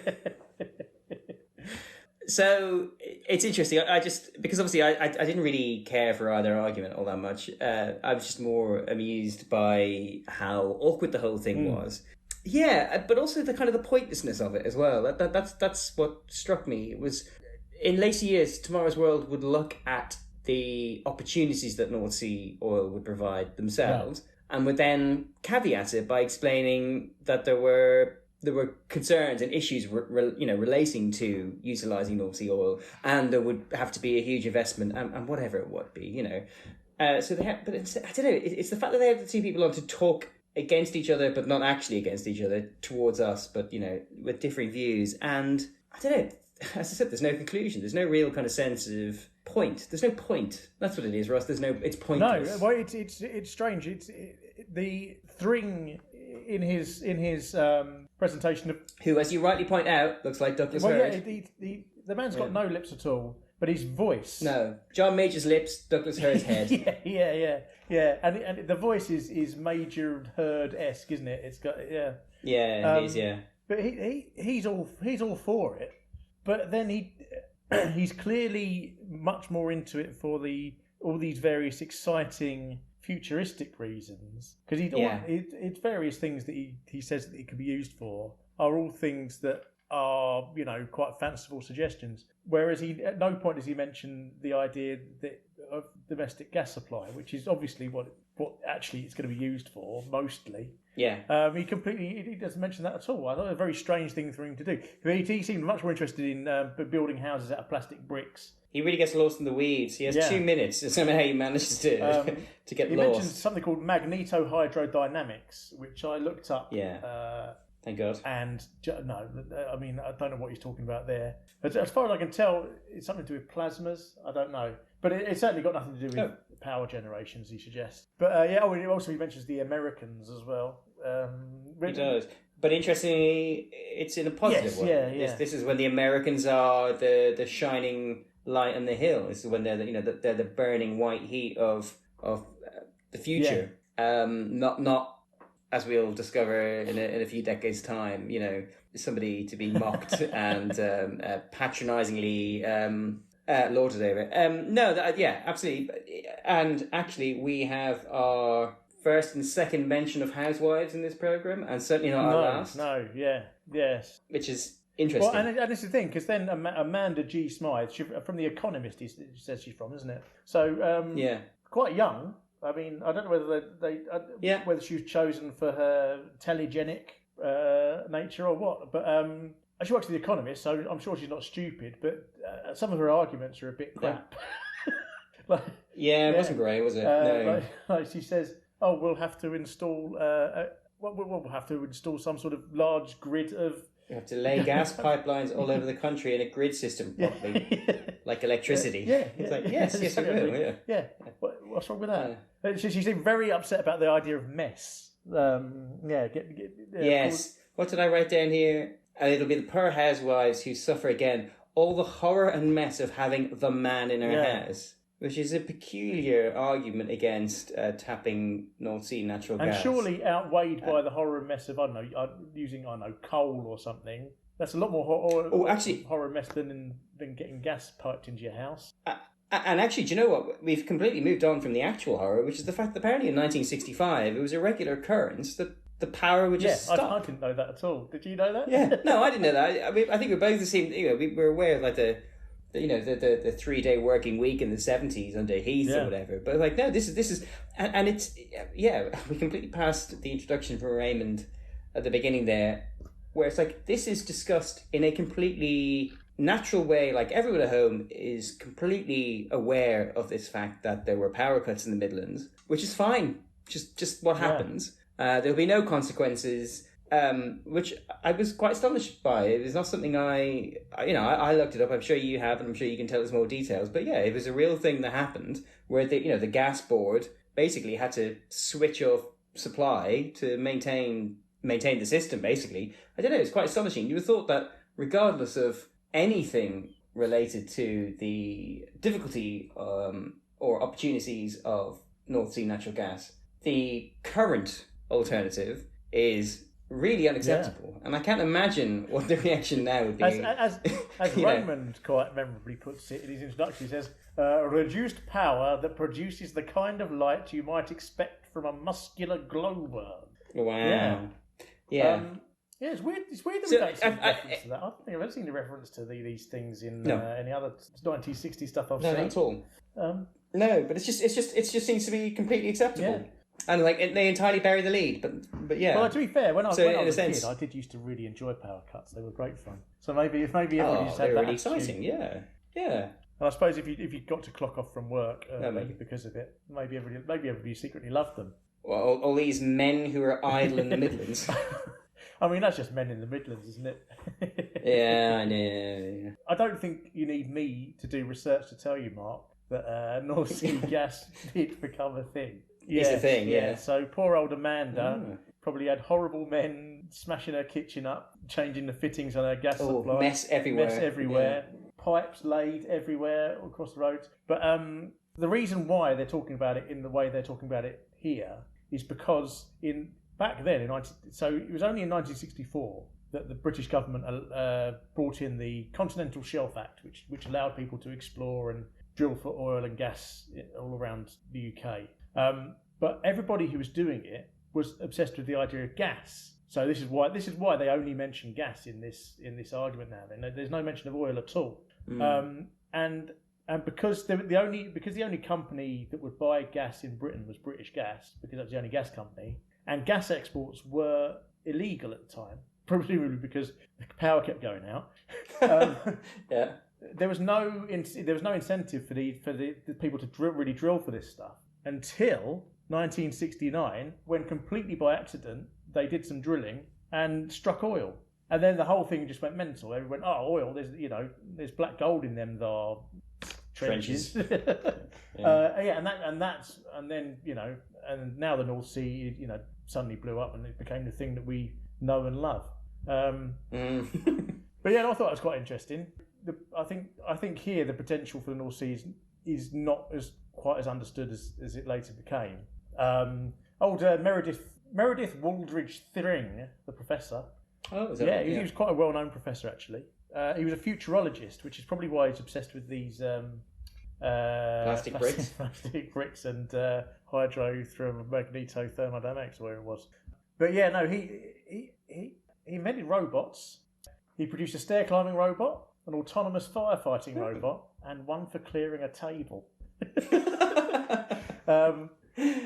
So it's interesting. Because obviously I didn't really care for either argument all that much. I was just more amused by how awkward the whole thing was. Yeah, but also the kind of the pointlessness of it as well. That's what struck me. It was in later years, Tomorrow's World would look at the opportunities that North Sea oil would provide themselves, and would then caveat it by explaining that there were concerns and issues relating to utilising North Sea oil, and there would have to be a huge investment and whatever it would be, So they have, but I don't know. It's the fact that they have the 2 people on to talk against each other, but not actually against each other towards us, but with differing views. And I don't know. As I said, there's no conclusion. There's no real kind of sense of point. There's no point. That's what it is, Russ. It's pointless. No, well, it's strange. The Thring in his presentation of, who, as you rightly point out, looks like Douglas well, Hurd. yeah, the man's got no lips at all, but his voice. No, John Major's lips, Douglas Hurd's head. yeah, and the voice is Major Hurd-esque, isn't it? It's got Yeah, it is. Yeah. But he's all for it. But then he's clearly much more into it for all these various exciting futuristic reasons, because it's various things that he says that it could be used for are all things that are quite fanciful suggestions. Whereas at no point does he mention the idea of domestic gas supply, which is obviously what actually it's going to be used for mostly. Yeah. He doesn't mention that at all. I thought it was a very strange thing for him to do. He seemed much more interested in building houses out of plastic bricks. He really gets lost in the weeds. He has 2 minutes, and somehow he manages to to get he lost. He mentioned something called magnetohydrodynamics, which I looked up. Yeah. Thank God. And no, I mean, I don't know what he's talking about there. But as far as I can tell, it's something to do with plasmas. I don't know. But it's certainly got nothing to do with power generations, he suggests. But he mentions the Americans as well. He does. But interestingly, it's in a positive way. Yeah. This is when the Americans are the shining light on the hill. This is when they're the burning white heat of the future. Not as we'll discover in a few decades' time, somebody to be mocked and patronisingly lauded over. Absolutely. And actually, we have our first and second mention of housewives in this programme, and certainly not our last. Yes. Which is interesting. Well, and this is the thing, because then Amanda G. Smythe, from The Economist, he says she's from, isn't it? So, quite young. I mean, I don't know whether whether she was chosen for her telegenic nature or what, but she works at The Economist, so I'm sure she's not stupid, but some of her arguments are a bit crap. It wasn't great, was it? No. Like she says, we'll have to install we'll have to install some sort of large grid of... You have to lay gas pipelines all over the country in a grid system, probably, like electricity. It's like, yes, we will. Yeah. What's wrong with that? She seemed very upset about the idea of mess. Yes. What did I write down here? And it'll be the poor housewives who suffer again all the horror and mess of having the man in her house. Which is a peculiar argument against tapping North Sea natural gas. And surely outweighed by the horror and mess of, using coal or something. That's a lot more horror mess than getting gas piped into your house. And actually, do you know what? We've completely moved on from the actual horror, which is the fact that apparently in 1965, it was a regular occurrence that the power would just stop. I didn't know that at all. Did you know that? Yeah. No, I didn't know that. I mean, I think we're both the same. We were aware of like the 3-day working week in the 70s under Heath or whatever, but like no, this is and it's we completely passed the introduction from Raymond at the beginning there, where it's like this is discussed in a completely natural way. Like everyone at home is completely aware of this fact that there were power cuts in the Midlands, which is fine, just what happens. There'll be no consequences. Which I was quite astonished by. It was not something I looked it up. I'm sure you have, and I'm sure you can tell us more details. But yeah, it was a real thing that happened where the gas board basically had to switch off supply to maintain the system. Basically, I don't know. It's quite astonishing. You would have thought that regardless of anything related to the difficulty or opportunities of North Sea natural gas, the current alternative is really unacceptable, and I can't imagine what the reaction now would be. As Raymond quite memorably puts it in his introduction, he says, reduced power that produces the kind of light you might expect from a muscular glowworm. Wow. It's weird that we don't see reference to that. I don't think I've ever seen a reference to these things in any other 1960 stuff I've seen. No, not at all. No, but it just seems to be completely acceptable. Yeah. And like they entirely bury the lead, but yeah. Well, to be fair, when I was a kid, I did used to really enjoy power cuts. They were great fun. So maybe everybody just had that. They were really exciting. Yeah. And I suppose if you got to clock off from work because of it, maybe everybody secretly loved them. Well, all these men who are idle in the Midlands. I mean, that's just men in the Midlands, isn't it? Yeah, I know. Yeah. I don't think you need me to do research to tell you, Mark, that North Sea gas did become a thing. It's a thing, yeah. So poor old Amanda probably had horrible men smashing her kitchen up, changing the fittings on her gas supply. Mess everywhere. Yeah. Pipes laid everywhere across the roads. But the reason why they're talking about it in the way they're talking about it here is because back then, so it was only in 1964 that the British government brought in the Continental Shelf Act, which allowed people to explore and drill for oil and gas all around the UK. But everybody who was doing it was obsessed with the idea of gas. So this is why they only mention gas in this argument now. There's no mention of oil at all. And because the only company that would buy gas in Britain was British Gas, because that was the only gas company. and gas exports were illegal at the time, probably because the power kept going out. Yeah. There was no incentive for the people to really drill for this stuff until 1969, when completely by accident they did some drilling and struck oil, and then the whole thing just went mental. Everyone went, "Oh, oil! There's black gold in them trenches." And then and now the North Sea, suddenly blew up and it became the thing that we know and love. But yeah, I thought it was quite interesting. I think here the potential for the North Sea is not quite as understood as it later became. Meredith Wooldridge-Thring, the professor. Oh, is that yeah, he was quite a well-known professor actually. He was a futurologist, which is probably why he's obsessed with these plastic bricks and hydrothermomagnetothermodynamics, where it was. But yeah, no, he invented robots. He produced a stair-climbing robot, an autonomous firefighting robot, and one for clearing a table.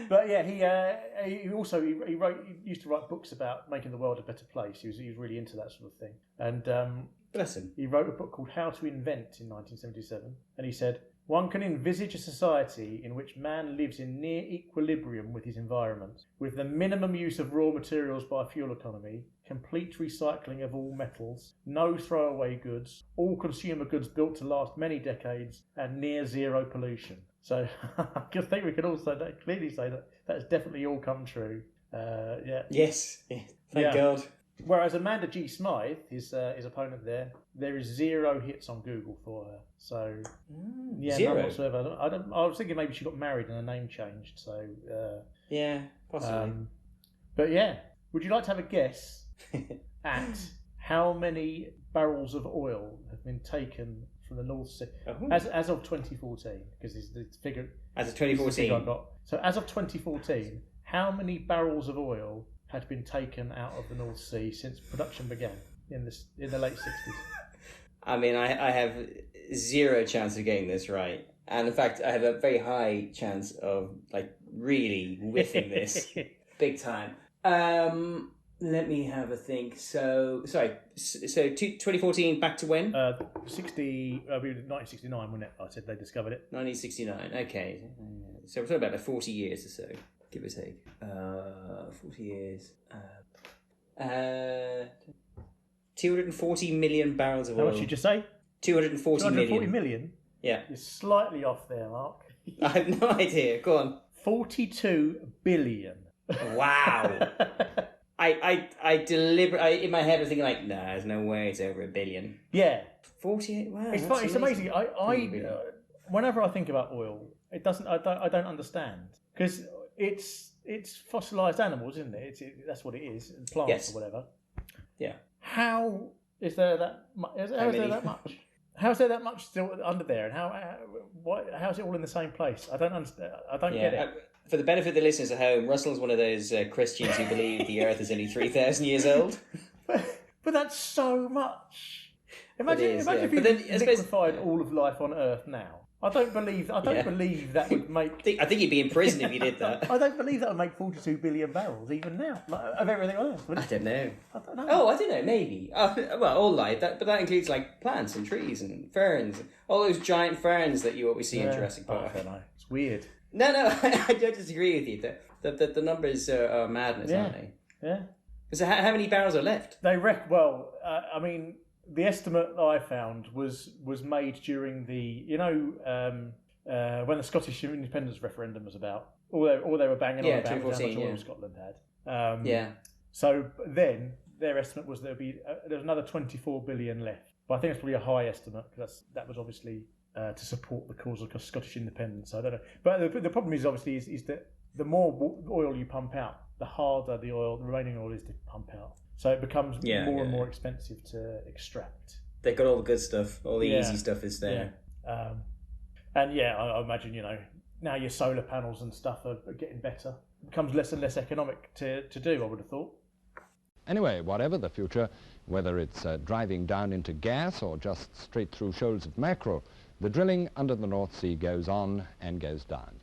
But yeah, he used to write books about making the world a better place. He was really into that sort of thing. And bless him. He wrote a book called How to Invent in 1977, and he said, "One can envisage a society in which man lives in near equilibrium with his environment, with the minimum use of raw materials by fuel economy, complete recycling of all metals, no throwaway goods, all consumer goods built to last many decades, and near zero pollution." So I think we can also clearly say that that's definitely all come true. Yeah. Yes. Thank God. Whereas Amanda G. Smythe, his opponent there is 0 hits on Google for her. So yeah, 0? none whatsoever. I was thinking maybe she got married and her name changed. So yeah, possibly. But yeah, would you like to have a guess at how many barrels of oil have been taken from the North Sea as of 2014? Because this is the figure. As of 2014, I got. So as of 2014, how many barrels of oil had been taken out of the North Sea since production began in the late 60s? I mean, I have 0 chance of getting this right, and in fact, I have a very high chance of really whiffing this big time. Let me have a think. So 2014 back to when? 1969, wasn't it? I said they discovered it. 1969. Okay, so we're talking about 40 years or so, give or take. 40 years. 240 million barrels of oil. How much did you say? 240 million? Yeah. You're slightly off there, Mark. I have no idea. Go on. 42 billion. Wow. I deliberately, in my head, I was thinking nah, there's no way it's over 1 billion. Yeah. 48. Wow. It's funny. It's amazing. Whenever I think about oil, I don't understand, because it's fossilized animals, isn't it? That's what it is, plants or whatever. Yeah. How is there that much? How is there that much? How's there that much still under there, and how's it all in the same place? I don't understand. I don't get it. For the benefit of the listeners at home, Russell's one of those Christians who believe the Earth is only 3,000 years old. But that's so much. Imagine if you liquefied all of life on Earth now. I don't believe that would make. I think you'd be in prison if you did that. I don't believe that would make 42 billion barrels even now of everything on Earth. I don't know. I don't know. Oh, I don't know. Maybe. Well, all life, but that includes plants and trees and ferns, all those giant ferns that you always see in Jurassic Park. I don't know. It's weird. No, I don't disagree with you. The numbers are madness, aren't they? Yeah. So how many barrels are left? They well, I mean, the estimate that I found was made during the when the Scottish independence referendum was about. All they were banging on about how much oil Scotland had. So then their estimate was there was another 24 billion left. But I think it's probably a high estimate, because that was obviously to support the cause of Scottish independence. I don't know. But the problem is obviously is that the more oil you pump out, the harder the remaining oil is to pump out. So it becomes more and more expensive to extract. They've got all the good stuff. All the easy stuff is there. Yeah. And I imagine, now your solar panels and stuff are getting better. It becomes less and less economic to do, I would have thought. Anyway, whatever the future, whether it's driving down into gas or just straight through shoals of mackerel, the drilling under the North Sea goes on and goes down.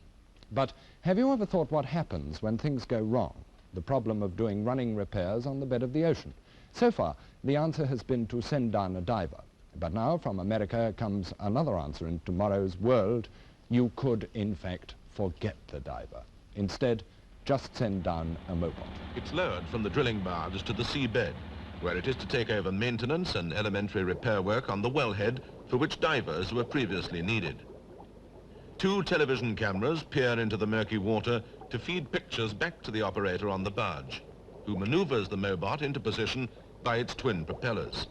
But have you ever thought what happens when things go wrong? the problem of doing running repairs on the bed of the ocean? So far, the answer has been to send down a diver. But now, from America, comes another answer. In tomorrow's world, you could, in fact, forget the diver. Instead, just send down a Mobot. It's lowered from the drilling barge to the seabed, where it is to take over maintenance and elementary repair work on the wellhead for which divers were previously needed. 2 television cameras peer into the murky water to feed pictures back to the operator on the barge, who maneuvers the Mobot into position by its twin propellers.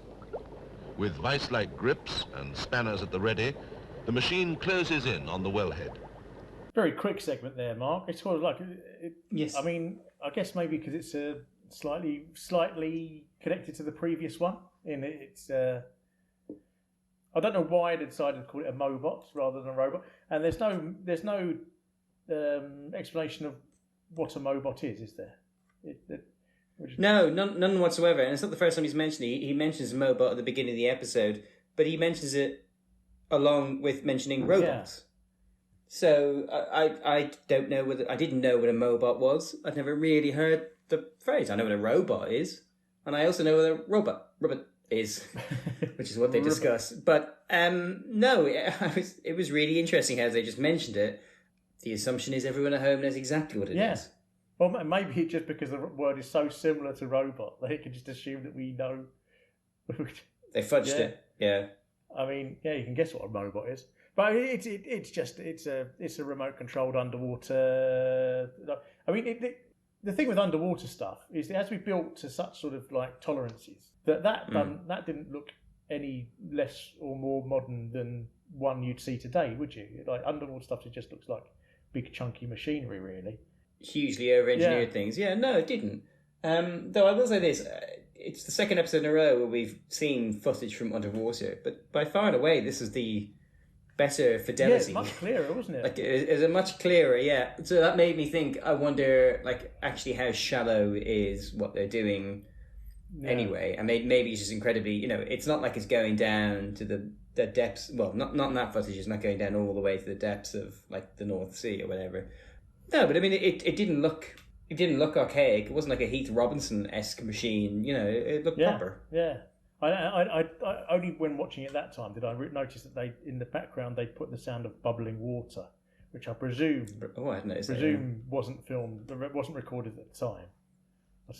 With vice-like grips and spanners at the ready, the machine closes in on the wellhead. Very quick segment there, Mark. It's sort of like, Yes. I mean, I guess maybe because it's slightly connected to the previous one. I don't know why they decided to call it a Mobot rather than a robot. And there's no explanation of what a Mobot is there? No, none whatsoever. And it's not the first time he's mentioned it. He mentions Mobot at the beginning of the episode, but he mentions it along with mentioning robots. Yeah. So I don't know I didn't know what a Mobot was. I've never really heard the phrase. I know what a robot is, and I also know what a robot is, which is what they discuss. But no, it was really interesting how they just mentioned it. The assumption is everyone at home knows exactly what it is. Well, maybe just because the word is so similar to robot, they can just assume that we know. They fudged it. Yeah. I mean, yeah, you can guess what a robot is, but it's a remote controlled underwater. I mean, the thing with underwater stuff is that as we built to such sort of like tolerances, that didn't look any less or more modern than one you'd see today, would you? Like underwater stuff, it just looks like big chunky machinery, really. Hugely over-engineered things. Yeah, no, it didn't. Though I will say this, it's the second episode in a row where we've seen footage from underwater, but by far and away, this is the better fidelity. Yeah, it's much clearer, wasn't it? Like, it's a much clearer, yeah. So that made me think, I wonder, like, actually how shallow is what they're doing anyway. And maybe it's just incredibly, it's not like it's going down to the depths, well, not in that footage, it's not going down all the way to the depths of, like, the North Sea or whatever. No, but I mean, it didn't look archaic. It wasn't like a Heath Robinson-esque machine. It looked proper. Yeah. I only when watching it that time did I notice that they in the background they put the sound of bubbling water, which I presume wasn't filmed, wasn't recorded at the time.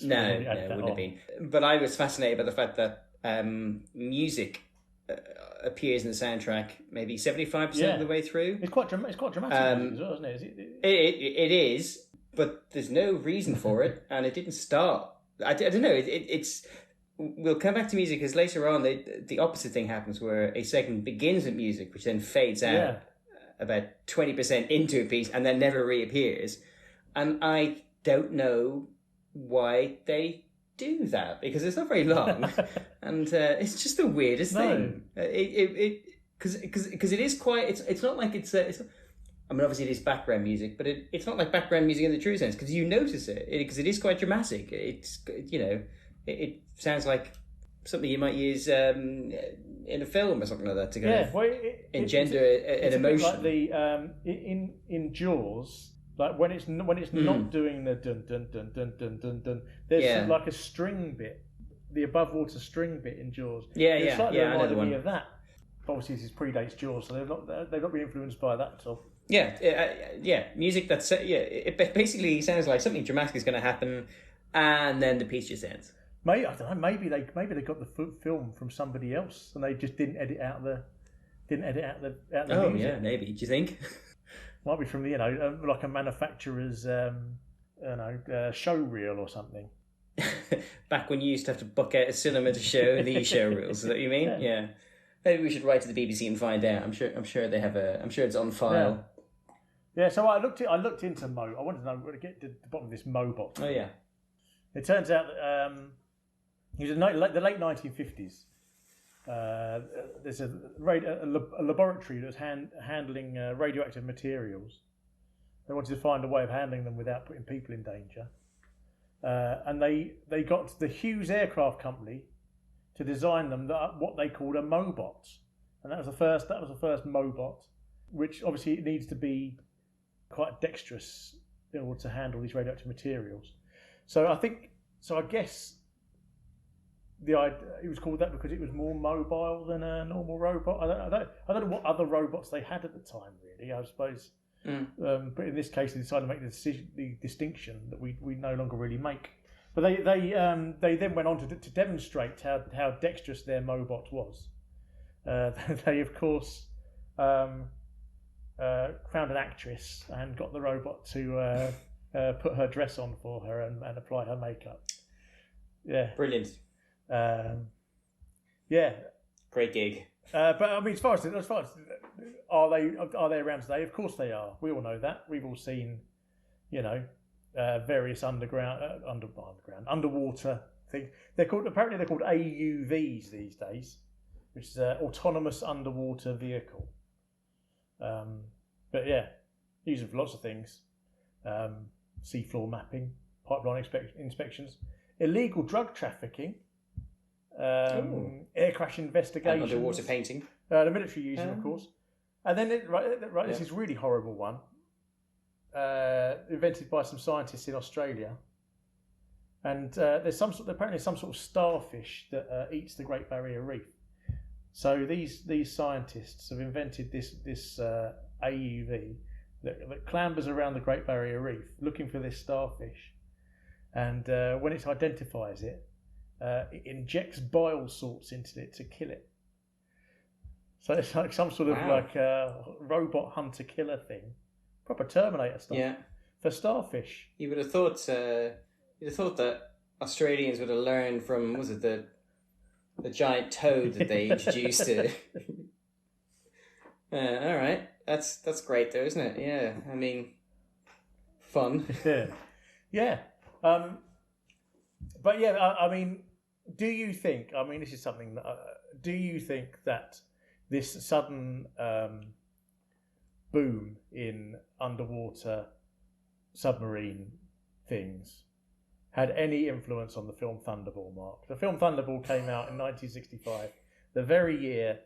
No, it wouldn't have been. But I was fascinated by the fact that music appears in the soundtrack maybe 75% of the way through. It's quite dramatic as well, isn't it? It is, but there's no reason for it, and it didn't start. I don't know. It's. We'll come back to music because later on the opposite thing happens, where a segment begins with music, which then fades out about 20% into a piece, and then never reappears. And I don't know why they do that, because it's not very long, and it's just the weirdest thing. Because it is quite. It's not like it's. I mean, obviously it is background music, but it's not like background music in the true sense, because you notice it, because it is quite dramatic. It's it sounds like something you might use in a film or something like that to engender an emotion. Like the in Jaws. Like when it's not doing the dun dun dun dun dun dun dun, there's like a string bit, the above water string bit in Jaws. It's slightly reminded me of that. Obviously, this predates Jaws, so they've not been influenced by that at all. Music that's it basically sounds like something dramatic is going to happen, and then the piece just ends. Maybe I don't know. Maybe they got the film from somebody else, and they just didn't edit out the music. Oh yeah, maybe. Do you think? Might be from like a manufacturer's show reel or something. Back when you used to have to book out a cinema to show the show reels. Is that what you mean? Yeah. Maybe we should write to the BBC and find out. I'm sure they have I'm sure it's on file. Yeah. So I looked into Mo. I wanted to know where to get to the bottom of this Mobot. Oh yeah. It turns out that he was in the late 1950s. There's a laboratory that was handling radioactive materials. They wanted to find a way of handling them without putting people in danger, and they got the Hughes Aircraft Company to design them what they called a Mobot, and that was the first Mobot, which obviously it needs to be quite dexterous in order to handle these radioactive materials. So I guess it was called that because it was more mobile than a normal robot. I don't know what other robots they had at the time, really. I suppose, but in this case, they decided to make the distinction that we no longer really make. But they then went on to demonstrate how dexterous their Mobot was. They of course found an actress and got the robot to put her dress on for her and apply her makeup. Yeah, Brilliant. Yeah, Great gig. but I mean, as far as are they around today? Of course they are. We all know that. We've all seen, various underwater things. Apparently they're called AUVs these days, which is an autonomous underwater vehicle. But yeah, used for lots of things: seafloor mapping, pipeline inspections, illegal drug trafficking. Air crash investigations, And underwater painting. The military use them, of course, and then this is a really horrible one, invented by some scientists in Australia, and there's apparently some sort of starfish that eats the Great Barrier Reef. So these scientists have invented this AUV that clambers around the Great Barrier Reef looking for this starfish, and when it identifies it. It injects bile salts into it to kill it. So it's like some sort of robot hunter killer thing, proper Terminator stuff for starfish. You would have thought that Australians would have learned from the giant toad that they introduced to. All right, that's great though, isn't it? Yeah, I mean, fun. Yeah. But yeah, I mean, do you think? I mean, this is something that. Do you think that this sudden boom in underwater submarine things had any influence on the film Thunderball, Mark? The film Thunderball came out in 1965, the very year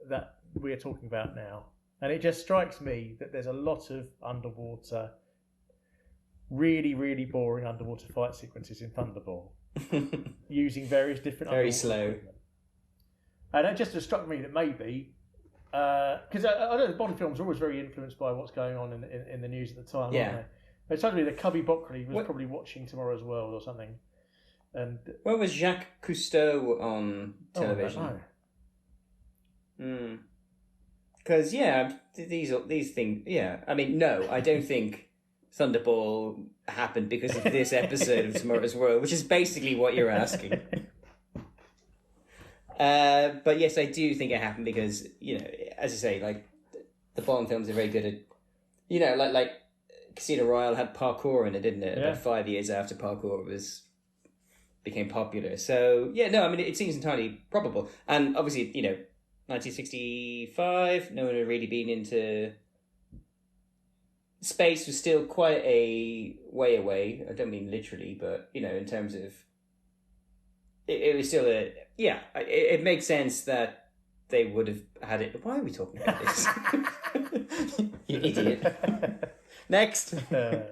that we're talking about now, and it just strikes me that there's a lot of underwater. Really, really boring underwater fight sequences in Thunderball, using various different very underwater slow. equipment. And it just struck me that maybe because I know the Bond films are always very influenced by what's going on in the news at the time, aren't they? But suddenly the Cubby Bockley was probably watching Tomorrow's World or something. And when was Jacques Cousteau on television? I don't know. Because these things. Yeah, I mean, no, I don't think. Thunderball happened because of this episode of Tomorrow's World, which is basically what you're asking. But yes, I do think it happened because, as I say, like, the Bond films are very good at, like Casino Royale had parkour in it, didn't it? Yeah. About 5 years after parkour became popular. So, yeah, no, I mean, it seems entirely probable. And obviously, 1965, no one had really been into... Space was still quite a way away. I don't mean literally, but, in terms of... It was still a... Yeah, it makes sense that they would have had it... Why are we talking about this? You idiot. Next. The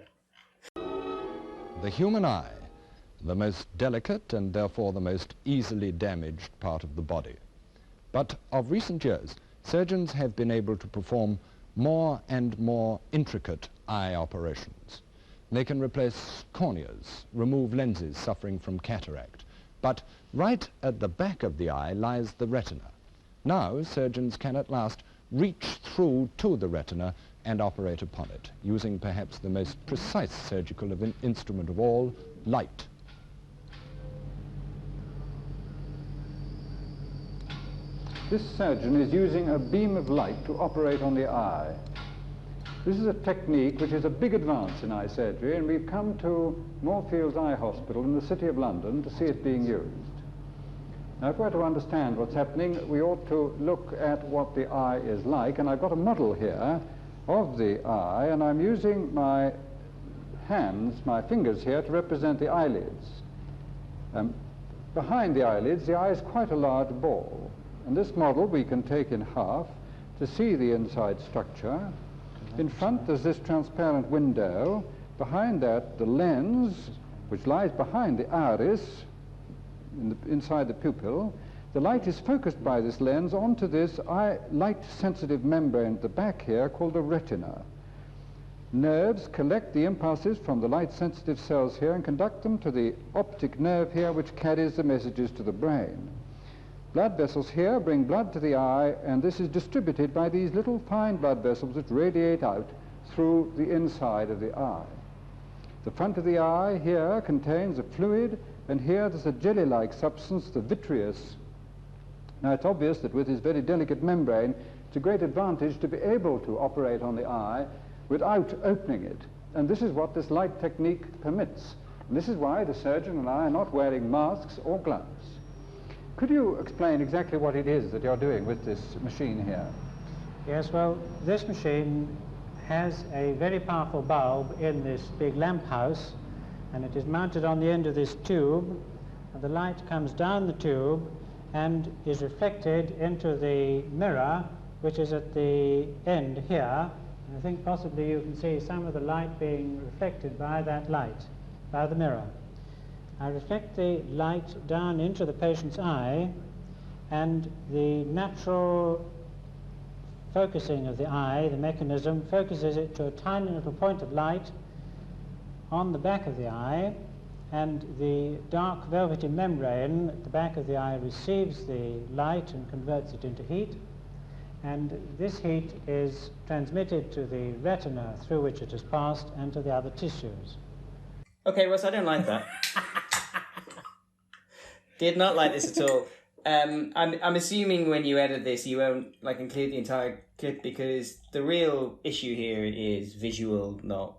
human eye, the most delicate and therefore the most easily damaged part of the body. But of recent years, surgeons have been able to perform more and more intricate eye operations. They can replace corneas, remove lenses suffering from cataract. But right at the back of the eye lies the retina. Now surgeons can at last reach through to the retina and operate upon it, using perhaps the most precise surgical instrument of all, light. This surgeon is using a beam of light to operate on the eye. This is a technique which is a big advance in eye surgery, and we've come to Moorfields Eye Hospital in the City of London to see it being used. Now, if we're to understand what's happening, we ought to look at what the eye is like, and I've got a model here of the eye, and I'm using my hands, my fingers here, to represent the eyelids. Behind the eyelids, the eye is quite a large ball. And this model we can take in half to see the inside structure. In front there's this transparent window. Behind that the lens, which lies behind the iris, inside the pupil. The light is focused by this lens onto this light-sensitive membrane at the back here called the retina. Nerves collect the impulses from the light-sensitive cells here and conduct them to the optic nerve here, which carries the messages to the brain. Blood vessels here bring blood to the eye, and this is distributed by these little fine blood vessels which radiate out through the inside of the eye. The front of the eye here contains a fluid, and here there's a jelly-like substance, the vitreous. Now, it's obvious that with this very delicate membrane, it's a great advantage to be able to operate on the eye without opening it. And this is what this light technique permits. And this is why the surgeon and I are not wearing masks or gloves. Could you explain exactly what it is that you're doing with this machine here? Yes, well, this machine has a very powerful bulb in this big lamp house, and it is mounted on the end of this tube, and the light comes down the tube and is reflected into the mirror, which is at the end here. And I think possibly you can see some of the light being reflected by that light, by the mirror. I reflect the light down into the patient's eye, and the natural focusing of the eye, the mechanism, focuses it to a tiny little point of light on the back of the eye, and the dark velvety membrane at the back of the eye receives the light and converts it into heat, and this heat is transmitted to the retina through which it has passed and to the other tissues. Okay, Russ, I don't like that. Did not like this at all. I'm assuming when you edit this, you won't include the entire clip, because the real issue here is visual, not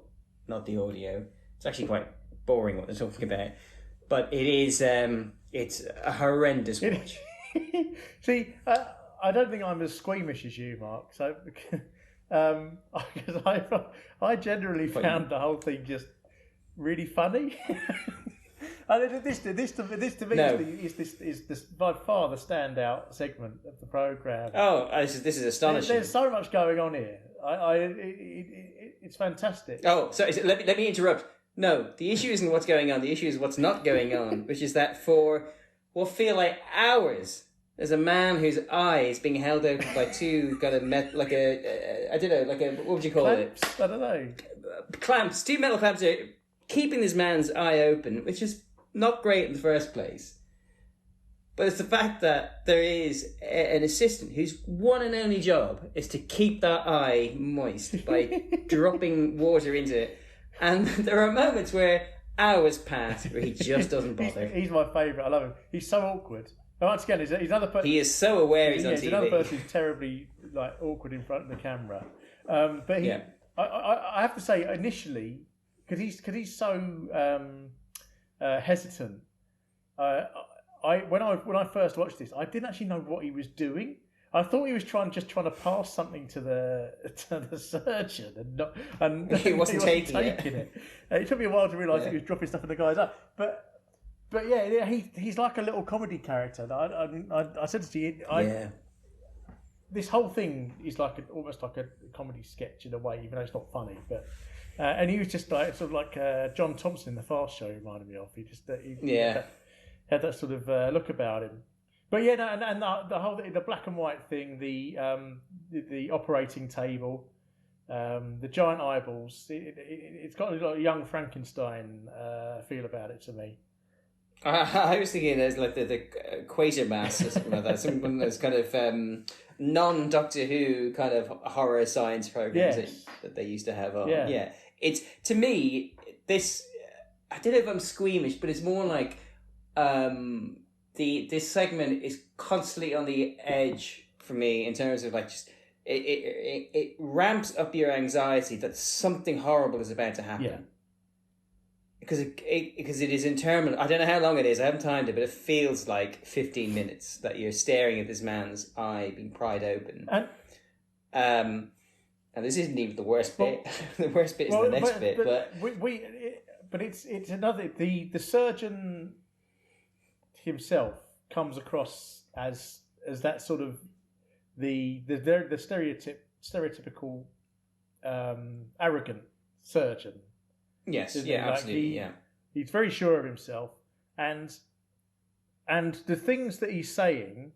the audio. It's actually quite boring what they're talking about, but it is it's a horrendous watch. See, I don't think I'm as squeamish as you, Mark. So, because I generally found the whole thing just really funny. And this to me is this by far the standout segment of the program. Oh, this is astonishing. There's so much going on here. It's fantastic. Oh, so let me interrupt. No, the issue isn't what's going on. The issue is what's not going on, which is that for what feel like hours, there's a man whose eye is being held open by two what would you call Clamps? it? I don't know. Clamps. Two metal clamps are keeping this man's eye open, which is not great in the first place. But it's the fact that there is an assistant whose one and only job is to keep that eye moist by dropping water into it. And there are moments where hours pass where he just doesn't bother. He's my favourite. I love him. He's so awkward. And once again, he's another person. He is so aware he's on TV. He's another person who's terribly awkward in front of the camera. But he, I have to say, initially, because he's so hesitant. When I first watched this, I didn't actually know what he was doing. I thought he was trying to pass something to the surgeon, and he wasn't taking it. It took me a while to realise he was dropping stuff in the guy's eye. But yeah, he's like a little comedy character. I said to you, this whole thing is almost like a comedy sketch in a way, even though it's not funny. But and he was just sort of like John Thompson in the Fast Show reminded me of. He just had that sort of look about him. But yeah, and the whole black and white thing, the operating table, the giant eyeballs. It's got a young Frankenstein feel about it to me. I was thinking there's like the Quatermass or something like that. Some one of those kind of non-Doctor Who kind of horror science programs that they used to have on. Yeah. It's, to me, this, I don't know if I'm squeamish, but it's more like this segment is constantly on the edge for me in terms of it ramps up your anxiety that something horrible is about to happen. Yeah. Because it is interminable. I don't know how long it is. I haven't timed it, but it feels like 15 minutes that you're staring at this man's eye being pried open. And this isn't even the worst bit. The worst bit is the next bit. But it's another. The surgeon himself comes across as that sort of the stereotypical arrogant surgeon. Yes, absolutely, He's very sure of himself, and the things that he's saying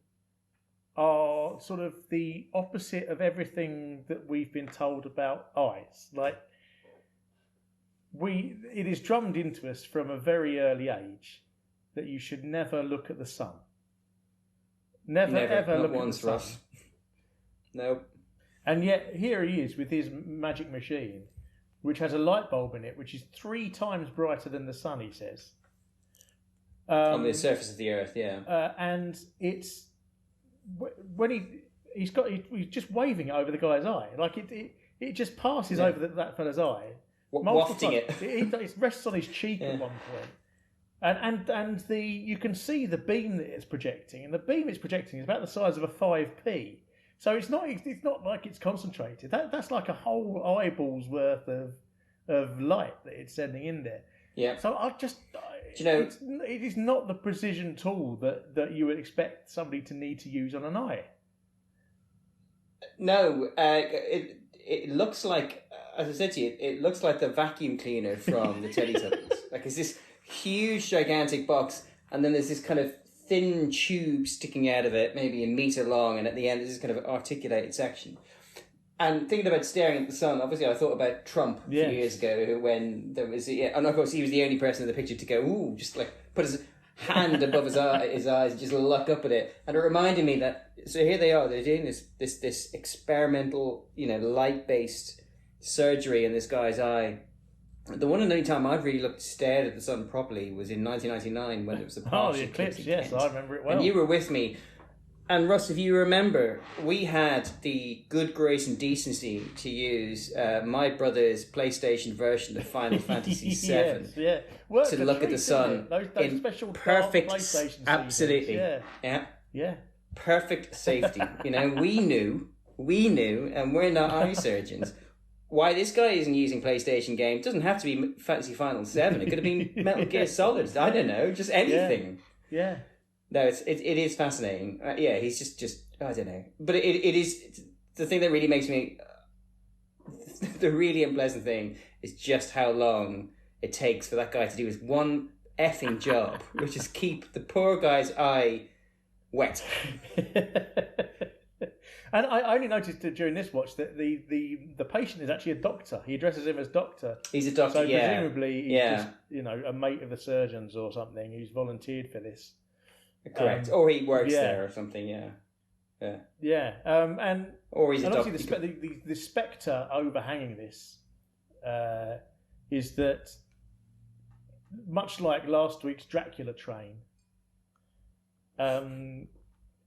are sort of the opposite of everything that we've been told about eyes. Like, it is drummed into us from a very early age that you should never look at the sun. Never ever look at the sun. Russ. Nope. And yet here he is with his magic machine, which has a light bulb in it, which is 3 times brighter than the sun, he says. On the surface of the Earth, yeah. And it's when he's just waving it over the guy's eye, like it just passes over that fella's eye. Wafting it. It rests on his cheek at one point, and you can see the beam that it's projecting, and the beam it's projecting is about the size of a 5p. So it's not like it's concentrated. That's like a whole eyeball's worth of light that it's sending in there. Yeah. So it is not the precision tool that you would expect somebody to need to use on an eye. No, it looks like, as I said to you, it looks like the vacuum cleaner from the Teletubbies. Like, it's this huge, gigantic box, and then there's this kind of thin tube sticking out of it, maybe a metre long, and at the end there's this kind of articulated section. And thinking about staring at the sun, obviously I thought about Trump a few years ago when there was, and of course he was the only person in the picture to go, ooh, just like put his hand above his eyes and just look up at it. And it reminded me that, so here they are, they're doing this experimental, light-based surgery in this guy's eye. The one and only time I've really stared at the sun properly was in 1999 when it was a partial the eclipse. Yes, I remember it well. And you were with me. And Russ, if you remember, we had the good grace and decency to use my brother's PlayStation version of Final Fantasy VII to look at the sun those in special perfect, PlayStation absolutely, yeah, perfect safety. We knew, and we're not eye surgeons. Why this guy isn't using PlayStation game doesn't have to be Fantasy Final 7. It could have been Metal Gear Solid. I don't know, just anything. Yeah. No, it is fascinating. He's just I don't know, but it is the thing that really makes me. The really unpleasant thing is just how long it takes for that guy to do his one effing job, which is keep the poor guy's eye wet. And I only noticed during this watch that the patient is actually a doctor. He addresses him as doctor. He's a doctor, so presumably he's just a mate of the surgeons or something who's volunteered for this. Correct, or he works there or something. Or he's a doctor. Obviously the spectre overhanging this is that, much like last week's Dracula train,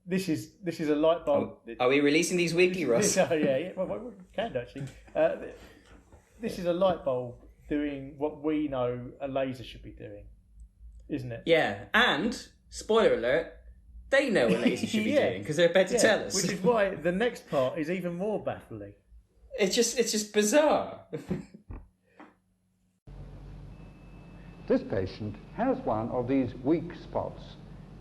this is a light bulb. Are we releasing these weekly, Russ? Well, we can actually. This is a light bulb doing what we know a laser should be doing, isn't it? Yeah, and spoiler alert, they know what laser should be doing because they're about to tell us. Which is why the next part is even more baffling. It's just bizarre. This patient has one of these weak spots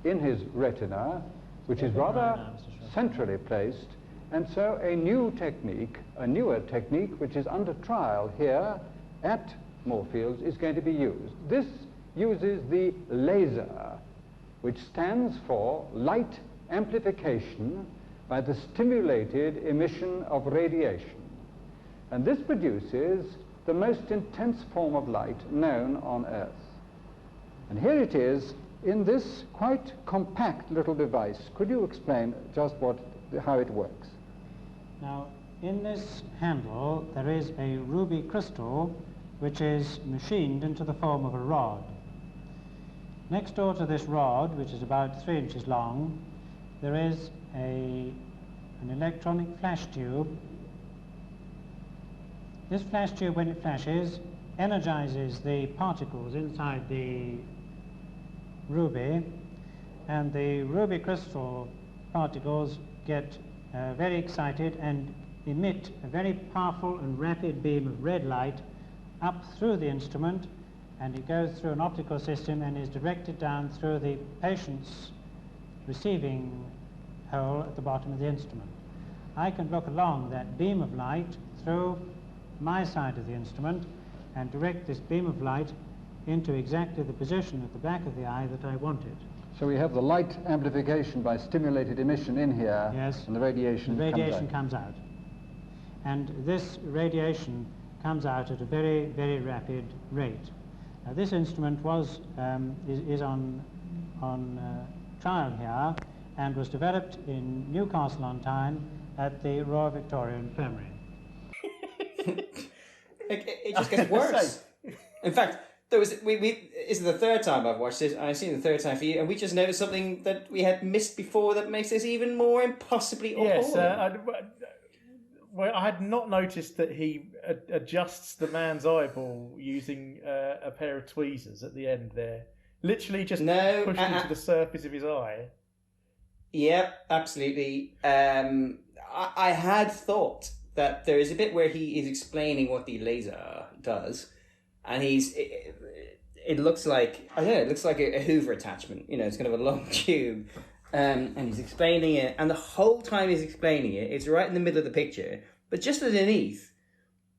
in his retina, which is rather centrally placed, and so a newer technique, which is under trial here at Moorfields, is going to be used. This uses the laser, which stands for light amplification by the stimulated emission of radiation. And this produces the most intense form of light known on Earth. And here it is in this quite compact little device. Could you explain just how it works? Now, in this handle, there is a ruby crystal which is machined into the form of a rod. Next door to this rod, which is about 3 inches long, there is an electronic flash tube. This flash tube, when it flashes, energizes the particles inside the ruby, and the ruby crystal particles get very excited and emit a very powerful and rapid beam of red light up through the instrument, and it goes through an optical system and is directed down through the patient's receiving hole at the bottom of the instrument. I can look along that beam of light through my side of the instrument and direct this beam of light into exactly the position at the back of the eye that I wanted. So we have the light amplification by stimulated emission in here, Yes, and the radiation, comes out. And this radiation comes out at a very, very rapid rate. Now, this instrument is on trial here and was developed in Newcastle on Tyne at the Royal Victoria Infirmary. It just gets worse. In fact, this is the third time I've watched this. I've seen it the third time for you, and we just noticed something that we had missed before that makes this even more impossibly appalling. Well, I had not noticed that he adjusts the man's eyeball using a pair of tweezers at the end there. Literally just pushed into the surface of his eye. Yep, absolutely. I had thought that there is a bit where he is explaining what the laser does, and it looks like, I don't know, it looks like a Hoover attachment. You know, it's kind of a long tube. And he's explaining it, and the whole time he's explaining it, it's right in the middle of the picture. But just underneath,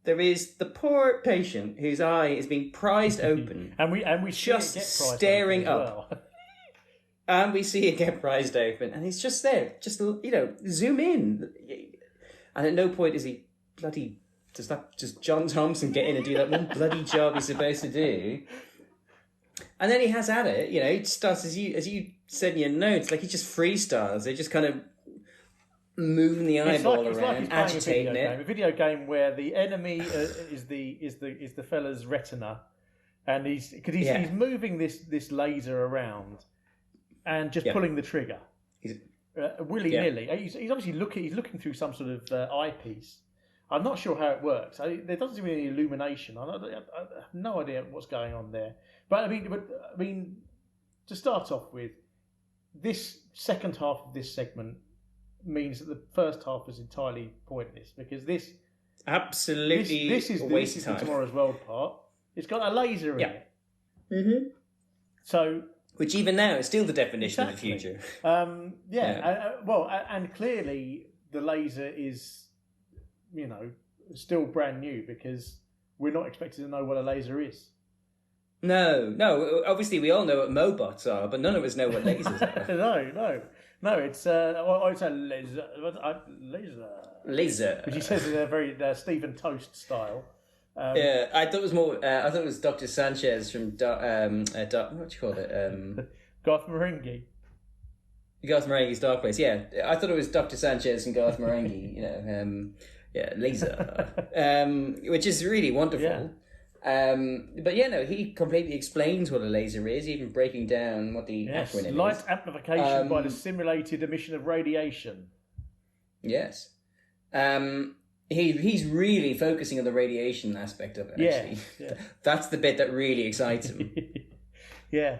there is the poor patient whose eye is being prized open, and we just staring up, well. And we see it get prized open, and he's just there, just zoom in, and at no point is he bloody. Does that just John Thompson get in and do that one bloody job he's supposed to do? And then he has at it, he starts, as you said in your notes, like he just freestyles. They just kind of moving the eyeball around, agitating it. A video game where the enemy is the fella's retina, and he's moving this laser around and just pulling the trigger willy nilly. He's obviously looking through some sort of eyepiece. I'm not sure how it works. There doesn't seem to be any illumination. I have no idea what's going on there. But I mean, to start off with, this second half of this segment means that the first half is entirely pointless, because this is the Tomorrow's World part. It's got a laser in it. Mm-hmm. So, which even now is still the definition of the future. And clearly the laser is, still brand new, because we're not expected to know what a laser is. No. Obviously, we all know what Mobots are, but none of us know what lasers are. No. It's a laser. Laser. Which he says in a very Stephen Toast style. I thought it was more. I thought it was Dr. Sanchez from what do you call it? Garth Marenghi. Garth Marenghi's Dark Place. Yeah, I thought it was Dr. Sanchez and Garth Marenghi. Laser, which is really wonderful. Yeah. But he completely explains what a laser is, even breaking down what the acronym is. Light amplification by the simulated emission of radiation. Yes. He's really focusing on the radiation aspect of it, actually. Yeah. That's the bit that really excites him. Yeah.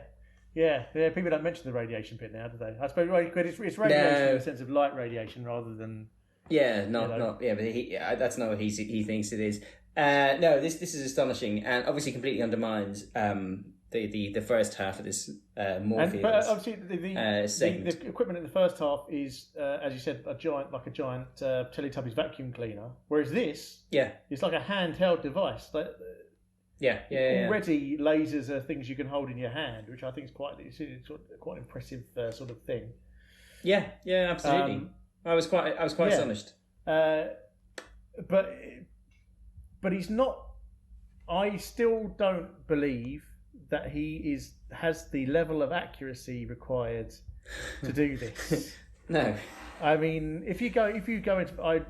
People don't mention the radiation bit now, do they? I suppose it's radiation in the sense of light radiation rather than... Yeah, but that's not what he thinks it is. This is astonishing, and obviously completely undermines the first half of this Morpheus. But obviously the equipment in the first half is, as you said, a giant Teletubbies vacuum cleaner, whereas this is like a handheld device. Already lasers are things you can hold in your hand, which I think is quite impressive sort of thing. Yeah, absolutely. I was quite astonished. But he's not. I still don't believe that he has the level of accuracy required to do this. No. I mean, if you go into, I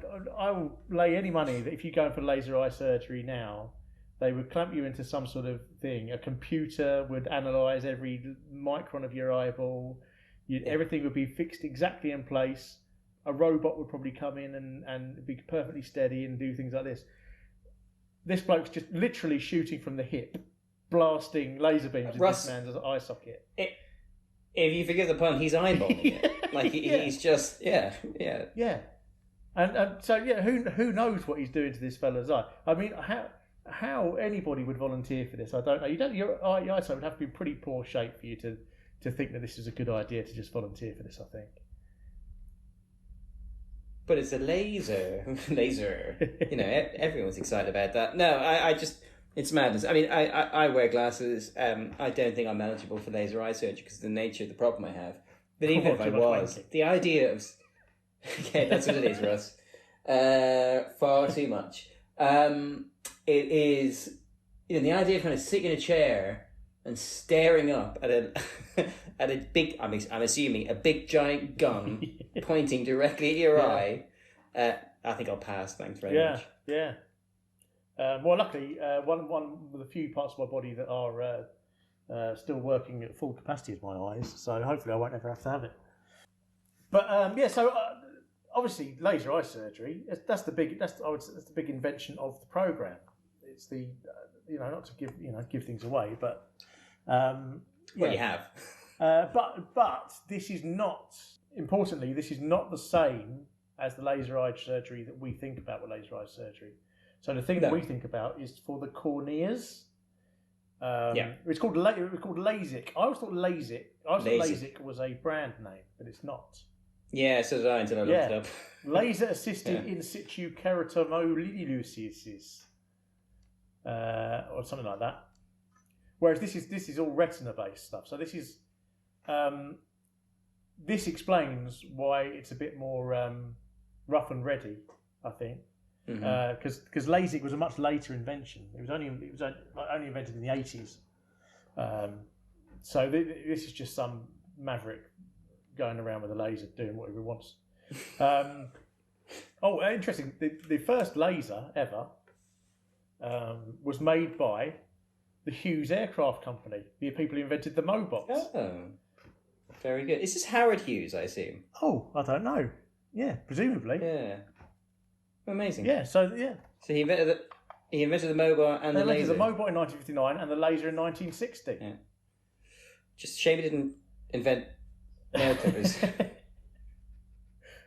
will lay any money that if you go in for laser eye surgery now, they would clamp you into some sort of thing. A computer would analyse every micron of your eyeball. Everything would be fixed exactly in place. A robot would probably come in and be perfectly steady and do things like this. This bloke's just literally shooting from the hip, blasting laser beams in this man's eye socket. If you forgive the pun, he's eyeballing it. Like he's just yeah. And so who knows what he's doing to this fella's eye? I mean, how anybody would volunteer for this? I don't know. Your eyesight would have to be in pretty poor shape for you to think that this is a good idea to just volunteer for this, I think. But it's a laser. Everyone's excited about that. No, It's madness. I mean, I wear glasses. I don't think I'm eligible for laser eye surgery because of the nature of the problem I have. But even if I was, the idea of... Okay, that's what it is, Russ. Far too much. It is... the idea of kind of sitting in a chair and staring up at a big... I'm assuming a big giant gun pointing directly at your eye. I think I'll pass. Thanks very much. Yeah. Well, luckily, one of the few parts of my body that are still working at full capacity is my eyes, so hopefully I won't ever have to have it. But so obviously laser eye surgery, that's the big invention of the program. It's the not to give things away, but well, you have. But this is not, importantly, this is not the same as the laser eye surgery that we think about with laser eye surgery. So the thing that we think about is for the corneas. It's called LASIK. I always thought LASIK was a brand name, but it's not. Yeah, so did I until I looked it up. Laser assisted in situ keratomolysis, or something like that. Whereas this is all retina based stuff. So this is this explains why it's a bit more rough and ready, I think. Because LASIK was a much later invention. It was only invented in the 80s. So this is just some maverick going around with a laser doing whatever he wants. Interesting. The first laser ever was made by the Hughes Aircraft Company, the people who invented the Mobots. Oh, very good. Is this Howard Hughes, I assume? Oh, I don't know. Yeah, presumably. Yeah. Amazing. Yeah, so he invented the Mobot and the laser. The Mobot in 1959 and the laser in 1960. Yeah. Just a shame he didn't invent nail clippers.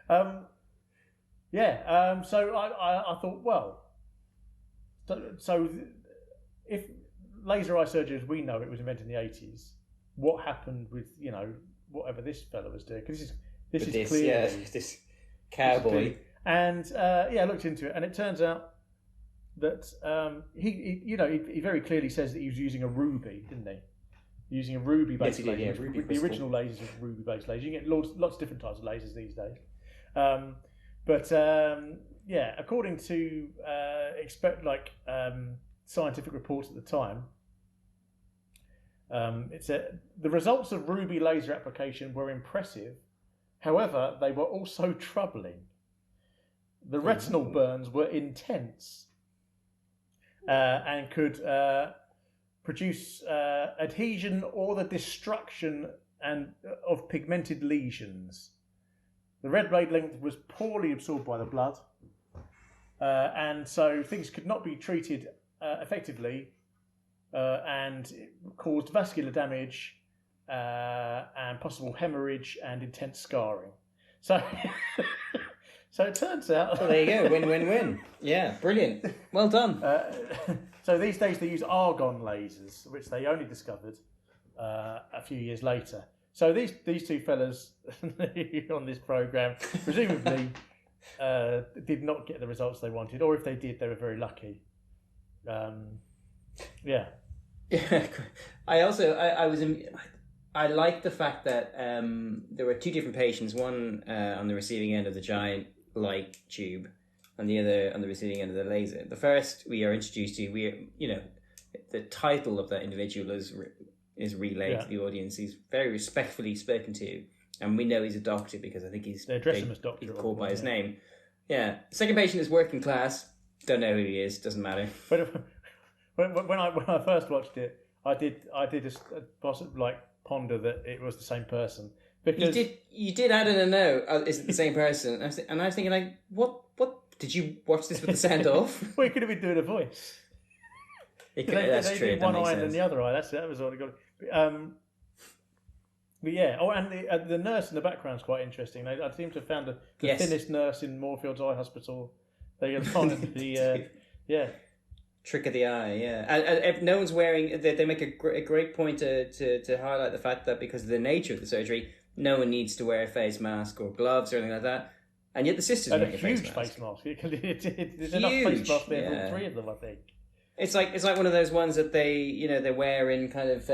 So I thought, well, so if laser eye surgery as we know it was invented in the 80s, what happened with whatever this fellow was doing? Because this is clearly this cowboy. And I looked into it, and it turns out that he very clearly says that he was using a ruby, didn't he? Using a ruby-based laser. Yeah, ruby the original lasers were ruby-based lasers. You get lots of different types of lasers these days. According to scientific reports at the time, the results of ruby laser application were impressive. However, they were also troubling. The retinal burns were intense and could produce adhesion or the destruction of pigmented lesions. The red wavelength was poorly absorbed by the blood, and so things could not be treated effectively, and it caused vascular damage and possible hemorrhage and intense scarring. So. So it turns out... Well, there you go. Win, win, win. Yeah, brilliant. Well done. So these days they use argon lasers, which they only discovered a few years later. So these two fellas on this programme presumably did not get the results they wanted, or if they did, they were very lucky. Yeah. I like the fact that there were two different patients, one on the receiving end of the giant light tube, and the other on the receiving end of the laser. The first we are introduced to, the title of that individual is relayed to the audience. He's very respectfully spoken to, and we know he's a doctor because I think he's called by his name. Yeah. Second patient is working class. Don't know who he is. Doesn't matter. But when I first watched it, I did ponder that it was the same person. Because you did add in a note. Is it the same person? And I was thinking, what did you watch this with the sound off? Well, he could have been doing a voice. That's true. Did one eye and then the other eye. That was all I got. But yeah. Oh, and the nurse in the background is quite interesting. I seem to have found the thinnest nurse in Moorfields Eye Hospital. They found the trick of the eye, and no one's wearing. They make a great point to highlight the fact that because of the nature of the surgery, no one needs to wear a face mask or gloves or anything like that. And yet the sisters make a huge face mask. There's enough face masks there for 3 of them, I think. It's like one of those ones that they wear in kind of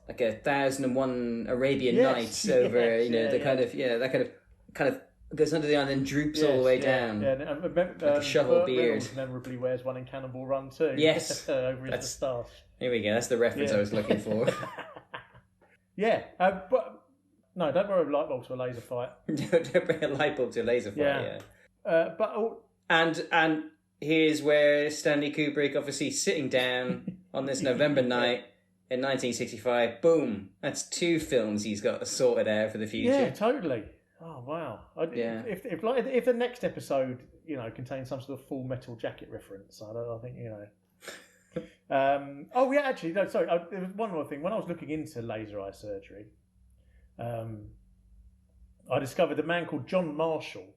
like 1,001 Arabian Nights over that kind of goes under the eye and then droops all the way down. Yeah, like a shovel beard. Reynolds memorably wears one in Cannonball Run too. Yes, over his moustache. Here we go. That's the reference I was looking for. But no, don't wear a light bulb to a laser fight. Don't bring a light bulb to a laser fight. And here's where Stanley Kubrick, obviously sitting down on this November night in 1965. Boom! That's 2 films he's got sorted out for the future. Yeah, totally. Oh wow! If the next episode contains some sort of Full Metal Jacket reference, I think actually, no. Sorry, there was one more thing. When I was looking into laser eye surgery, I discovered a man called John Marshall,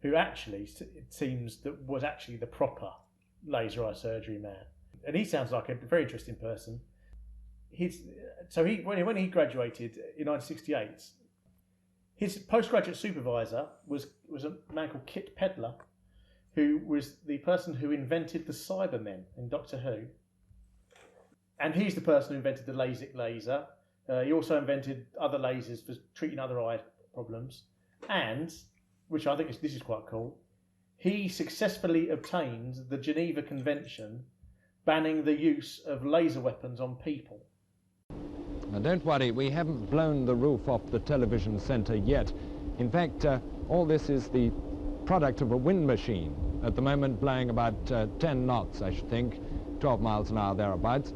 who actually it seems that was actually the proper laser eye surgery man, and he sounds like a very interesting person. When he graduated in 1968. His postgraduate supervisor was a man called Kit Pedler, who was the person who invented the Cybermen in Doctor Who. And he's the person who invented the LASIK laser. He also invented other lasers for treating other eye problems. And, which I think this is quite cool, he successfully obtained the Geneva Convention banning the use of laser weapons on people. Now, don't worry, we haven't blown the roof off the television centre yet. In fact, all this is the product of a wind machine, at the moment blowing about 10 knots, I should think, 12 miles an hour thereabouts.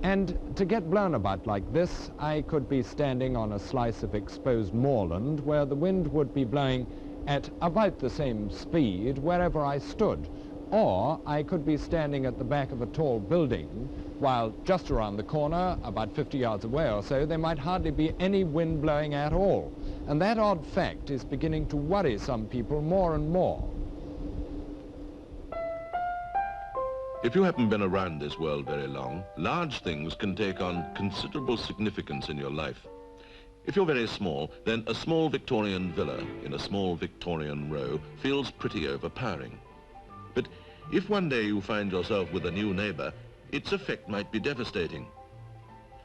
And to get blown about like this, I could be standing on a slice of exposed moorland where the wind would be blowing at about the same speed wherever I stood. Or I could be standing at the back of a tall building, while just around the corner, about 50 yards away or so, there might hardly be any wind blowing at all. And that odd fact is beginning to worry some people more and more. If you haven't been around this world very long, large things can take on considerable significance in your life. If you're very small, then a small Victorian villa in a small Victorian row feels pretty overpowering. But if one day you find yourself with a new neighbour, its effect might be devastating.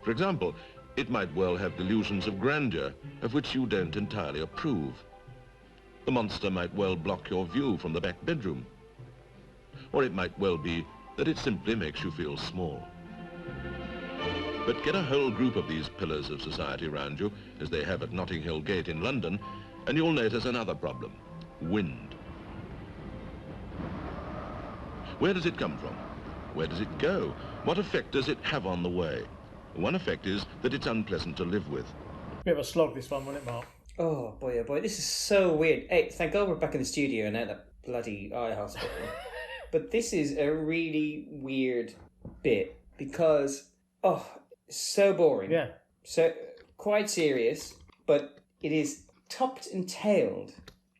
For example, it might well have delusions of grandeur, of which you don't entirely approve. The monster might well block your view from the back bedroom. Or it might well be that it simply makes you feel small. But get a whole group of these pillars of society around you, as they have at Notting Hill Gate in London, and you'll notice another problem: wind. Where does it come from? Where does it go? What effect does it have on the way? One effect is that it's unpleasant to live with. Bit of a slog, this one, wasn't it, Mark? Oh boy, this is so weird. Hey, thank God we're back in the studio and out of that bloody eye hospital. But this is a really weird bit because, so boring. Yeah. So, quite serious, but it is topped and tailed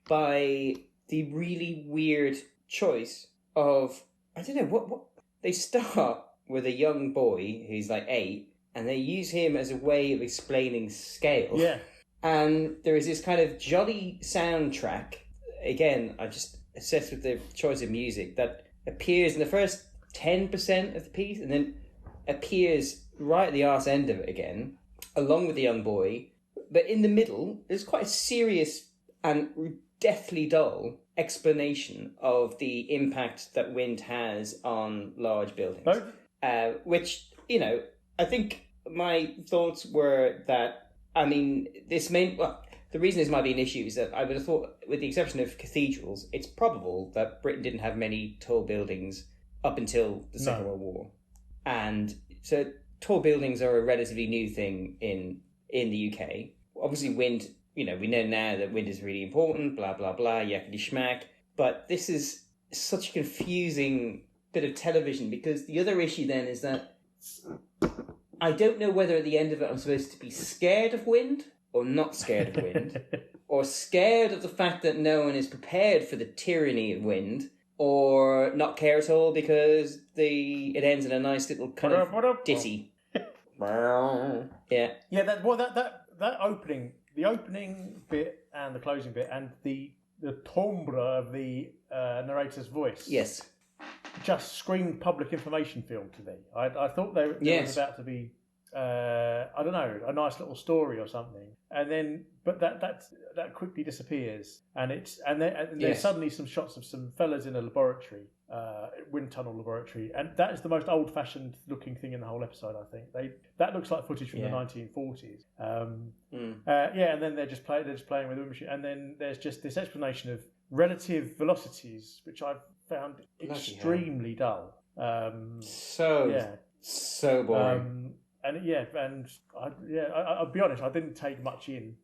by the really weird choice of, I don't know, what they start with a young boy who's like 8, and they use him as a way of explaining scale. Yeah. And there is this kind of jolly soundtrack. Again, I just obsessed with the choice of music that appears in the first 10% of the piece and then appears right at the arse end of it again, along with the young boy. But in the middle, there's quite a serious and deathly dull explanation of the impact that wind has on large buildings. Which, I think my thoughts were that, the reason this might be an issue is that I would have thought, with the exception of cathedrals, it's probable that Britain didn't have many tall buildings up until the Second World War. And so tall buildings are a relatively new thing in the UK. Obviously wind, we know now that wind is really important, blah, blah, blah, yakety schmack. But this is such a confusing bit of television because the other issue then is that I don't know whether at the end of it I'm supposed to be scared of wind or not scared of wind, or scared of the fact that no one is prepared for the tyranny of wind, or not care at all because it ends in a nice little kind of ditty. Yeah. Yeah, that opening, the opening bit and the closing bit and the timbre of the narrator's voice. Yes. just screamed public information film to me. I thought there was about to be, I don't know, a nice little story or something, and then that quickly disappears, and there's suddenly some shots of some fellas in a laboratory, wind tunnel laboratory, and that is the most old-fashioned looking thing in the whole episode. I think that looks like footage from the 1940s. And then they're just playing with the machine, and then there's just this explanation of relative velocities, which I've found extremely dull. So boring. I'll be honest, I didn't take much in.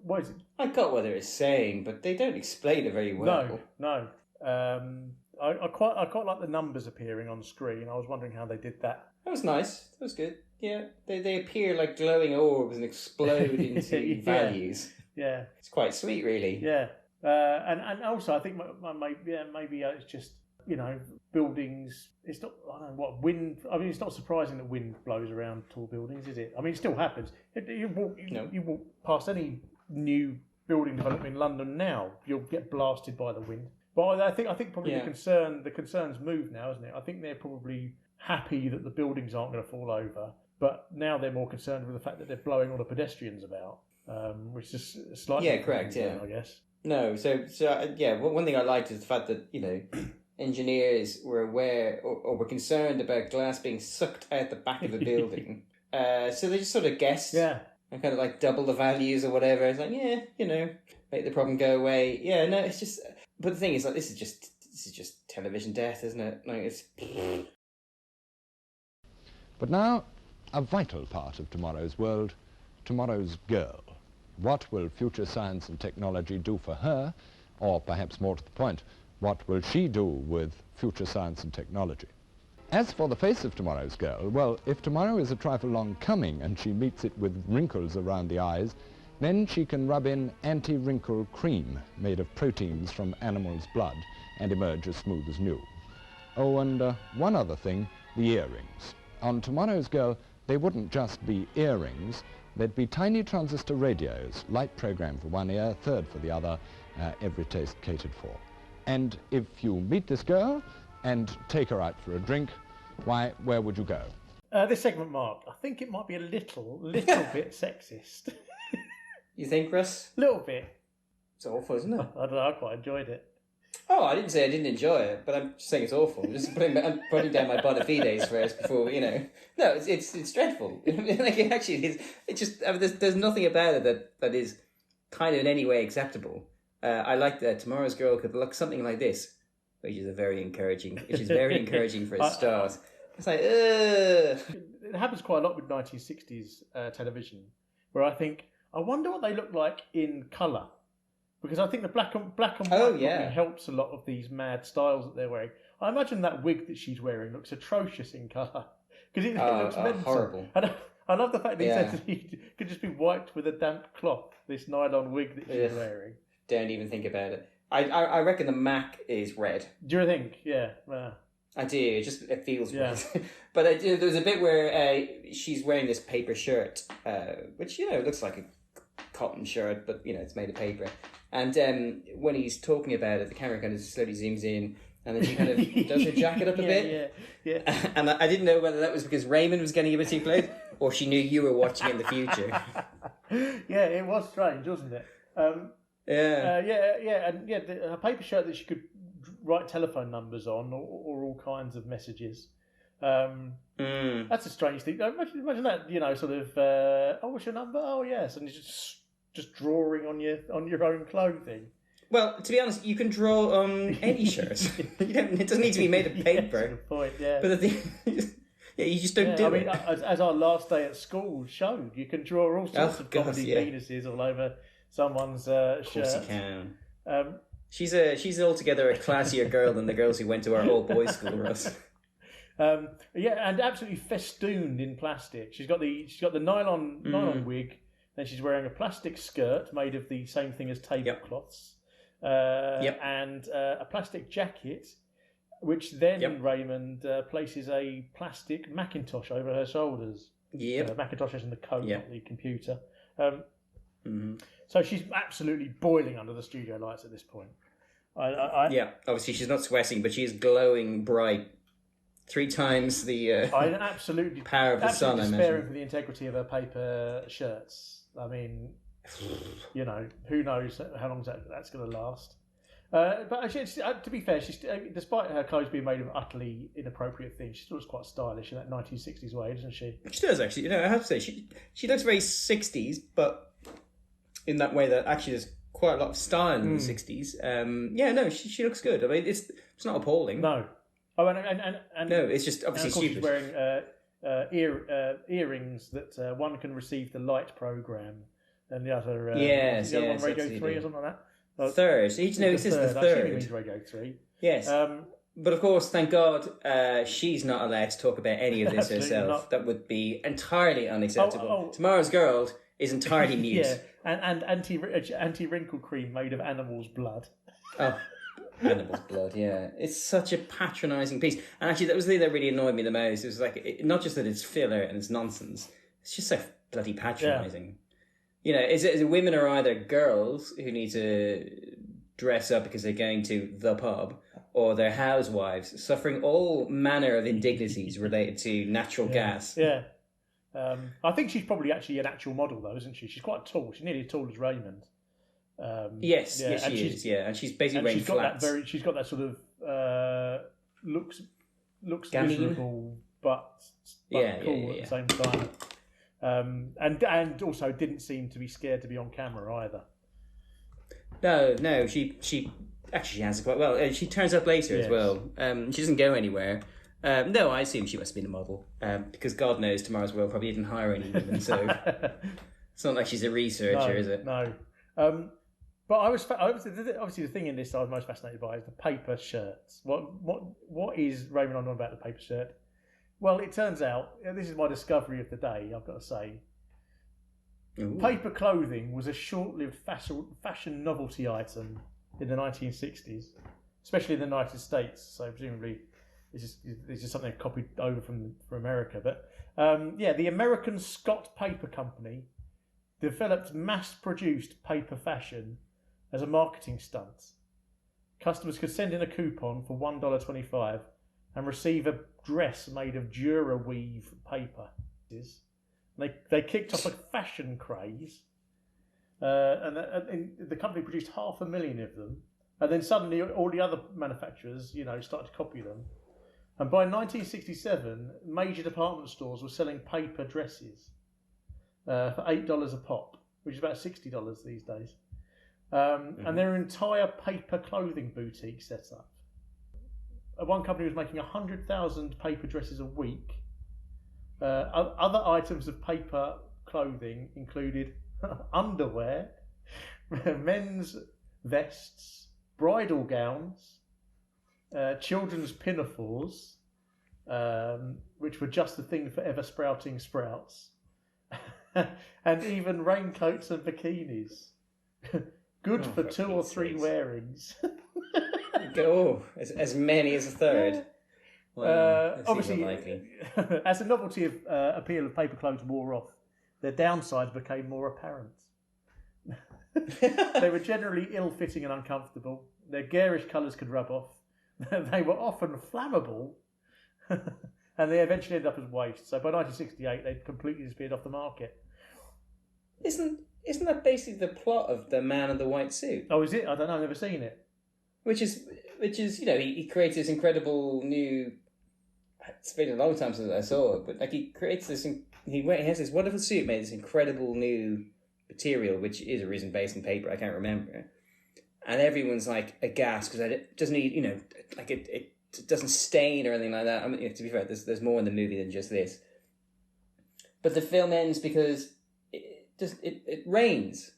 What is it? I got what they were saying, but they don't explain it very well. No. I quite like the numbers appearing on screen. I was wondering how they did that. That was nice. That was good. Yeah, they appear like glowing orbs and explode into values. Yeah, it's quite sweet, really. Yeah, and also I think maybe it's just, buildings. It's not, I don't know what wind. I mean, it's not surprising that wind blows around tall buildings, is it? I mean, it still happens. You walk past any new building development in London now, you'll get blasted by the wind. But I think probably the concerns moved now, isn't it? I think they're probably happy that the buildings aren't going to fall over, but now they're more concerned with the fact that they're blowing all the pedestrians about, which is slightly correct. I guess. No, so one thing I liked is the fact that engineers were aware or were concerned about glass being sucked out the back of a building. So they just sort of guessed. Yeah. And kind of like double the values or whatever. It's like, make the problem go away. Yeah, no, it's just. But the thing is, like, this is just television death, isn't it? Like, it's. But now, a vital part of tomorrow's world, tomorrow's girl. What will future science and technology do for her? Or perhaps more to the point, what will she do with future science and technology? As for the face of tomorrow's girl, well, if tomorrow is a trifle long coming and she meets it with wrinkles around the eyes, then she can rub in anti-wrinkle cream made of proteins from animals' blood and emerge as smooth as new. Oh, and one other thing, the earrings. On tomorrow's girl, they wouldn't just be earrings, they'd be tiny transistor radios, light program for one ear, third for the other, every taste catered for. And if you meet this girl and take her out for a drink, why, where would you go? This segment, Mark, I think it might be a little bit sexist. You think, Russ? A little bit. It's awful, isn't it? I don't know, I quite enjoyed it. Oh, I didn't say I didn't enjoy it, but I'm just saying it's awful. I'm just putting down my bona fides first before, No, it's dreadful. Like, it actually is. It's just, there's nothing about it that is kind of in any way acceptable. I like that tomorrow's girl could look something like this, which is very encouraging for a start. It's like, It happens quite a lot with 1960s television, where I wonder what they look like in colour. Because I think the black and white probably helps a lot of these mad styles that they're wearing. I imagine that wig that she's wearing looks atrocious in colour. Because it looks mental. Horrible. And I love the fact that he said it could just be wiped with a damp cloth, this nylon wig that she's wearing. Don't even think about it. I reckon the Mac is red. Do you think? Yeah. I do. It feels red. But there's a bit where she's wearing this paper shirt, which looks like a cotton shirt, but it's made of paper. And when he's talking about it, the camera kind of slowly zooms in, and then she kind of does her jacket up a bit. Yeah. And I didn't know whether that was because Raymond was getting a bit too close, or she knew you were watching in the future. Yeah, it was strange, wasn't it? A paper shirt that she could write telephone numbers on, or all kinds of messages. That's a strange thing. Imagine that, sort of. What's your number? Oh yes, and it's just drawing on your own clothing. Well, to be honest, you can draw on any shirt. It doesn't need to be made of paper. That's a good point. Yeah. But the thing, you just don't do it. As our last day at school showed, you can draw all sorts of comedy penises all over someone's shirt. Of course you can. She's altogether a classier girl than the girls who went to our all-boys school, Russ. And absolutely festooned in plastic. She's got the nylon wig. Then she's wearing a plastic skirt made of the same thing as tablecloths, and a plastic jacket, which then Raymond places a plastic Macintosh over her shoulders. Macintosh is in the coat, not the computer. So she's absolutely boiling under the studio lights at this point. Yeah, obviously she's not sweating, but she is glowing bright. 3 times the I absolutely power of the sun, I despairing imagine. for the integrity of her paper shirts. I mean, you know, who knows how long that's going to last. But actually, to be fair, despite her clothes being made of utterly inappropriate things, she still looks quite stylish in that 1960s way, doesn't she? She does, actually. You know, I have to say, she looks very 60s, but in that way that actually there's quite a lot of style in the 60s. Yeah, no, she looks good. I mean, it's not appalling. No. Oh, and no, it's just obviously and of course stupid. She's wearing earrings that one can receive the light program, and the other yes, the other yes, one Radio absolutely. 3 or something like that. Third. Each no, it says the I assume it third. means Radio 3. Yes. But of course, thank God, she's not allowed to talk about any of this herself. Not. That would be entirely unacceptable. Tomorrow's Girl is entirely mute. Yeah, and anti-wrinkle cream made of animal's blood. Oh, animal's blood, yeah. It's such a patronising piece. And actually, that was the thing that really annoyed me the most. It was like, not just that it's filler and it's nonsense, it's just so bloody patronising. You know, women are either girls who need to dress up because they're going to the pub, or they're housewives suffering all manner of indignities related to natural gas. Yeah. I think she's probably actually an actual model, though, isn't she? She's quite tall. She's nearly as tall as Raymond. Yes, she is. Yeah, and she's basically wearing flats. She's got that sort of looks Gamine. miserable, but cool at the same time. And also didn't seem to be scared to be on camera either. No, she actually has it quite well. She turns up later as well. She doesn't go anywhere. No, I assume she must have been a model because God knows Tomorrow's World probably didn't hire any women, so it's not like she's a researcher, is it? No. But obviously the thing in this I was most fascinated by is the paper shirts. What is Raymond on about the paper shirt? Well, it turns out, this is my discovery of the day, I've got to say. Ooh. Paper clothing was a short-lived fashion novelty item in the 1960s, especially in the United States. So presumably, it's just something copied over from America. But the American Scott Paper Company developed mass-produced paper fashion as a marketing stunt. Customers could send in a coupon for $1.25 and receive a dress made of Duraweave paper. They kicked off a fashion craze, and the company produced 500,000 of them, and then suddenly all the other manufacturers, started to copy them. And by 1967, major department stores were selling paper dresses for $8 a pop, which is about $60 these days. And their entire paper clothing boutique set up. One company was making 100,000 paper dresses a week. Other items of paper clothing included underwear, men's vests, bridal gowns, children's pinafores, which were just the thing for ever sprouting sprouts, and even raincoats and bikinis. Good for 2 or 3 wearings. As many as a third. Well, obviously, as the novelty of appeal of paper clothes wore off, their downsides became more apparent. They were generally ill-fitting and uncomfortable. Their garish colours could rub off. They were often flammable, and they eventually ended up as waste. So by 1968, they'd completely disappeared off the market. Isn't that basically the plot of The Man in the White Suit? Oh, is it? I don't know. I've never seen it. Which is he creates this incredible new. It's been a long time since I saw it, but he creates this. He has this wonderful suit made of this incredible new material, which is originally based in paper. I can't remember, and everyone's like aghast because it doesn't need, it doesn't stain or anything like that. I mean, to be fair, there's more in the movie than just this. But the film ends because it rains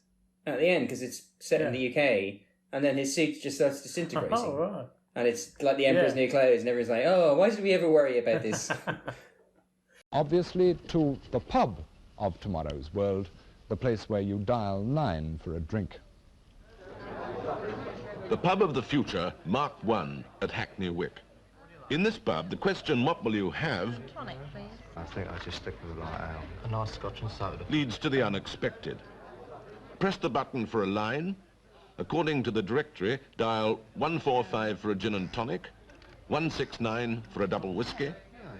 at the end because it's set in the UK, and then his suit just starts disintegrating. Oh, right. And it's like the Emperor's New Clothes, and everyone's like, oh, why did we ever worry about this? Obviously, to the pub of Tomorrow's World, the place where you dial 9 for a drink. The pub of the future, Mark I at Hackney Wick. In this pub, the question, what will you have, Tonic, please. I think I'll just stick with a light ale. A nice scotch and soda. leads to the unexpected. Press the button for a line, According to the directory, dial 145 for a gin and tonic, 169 for a double whiskey,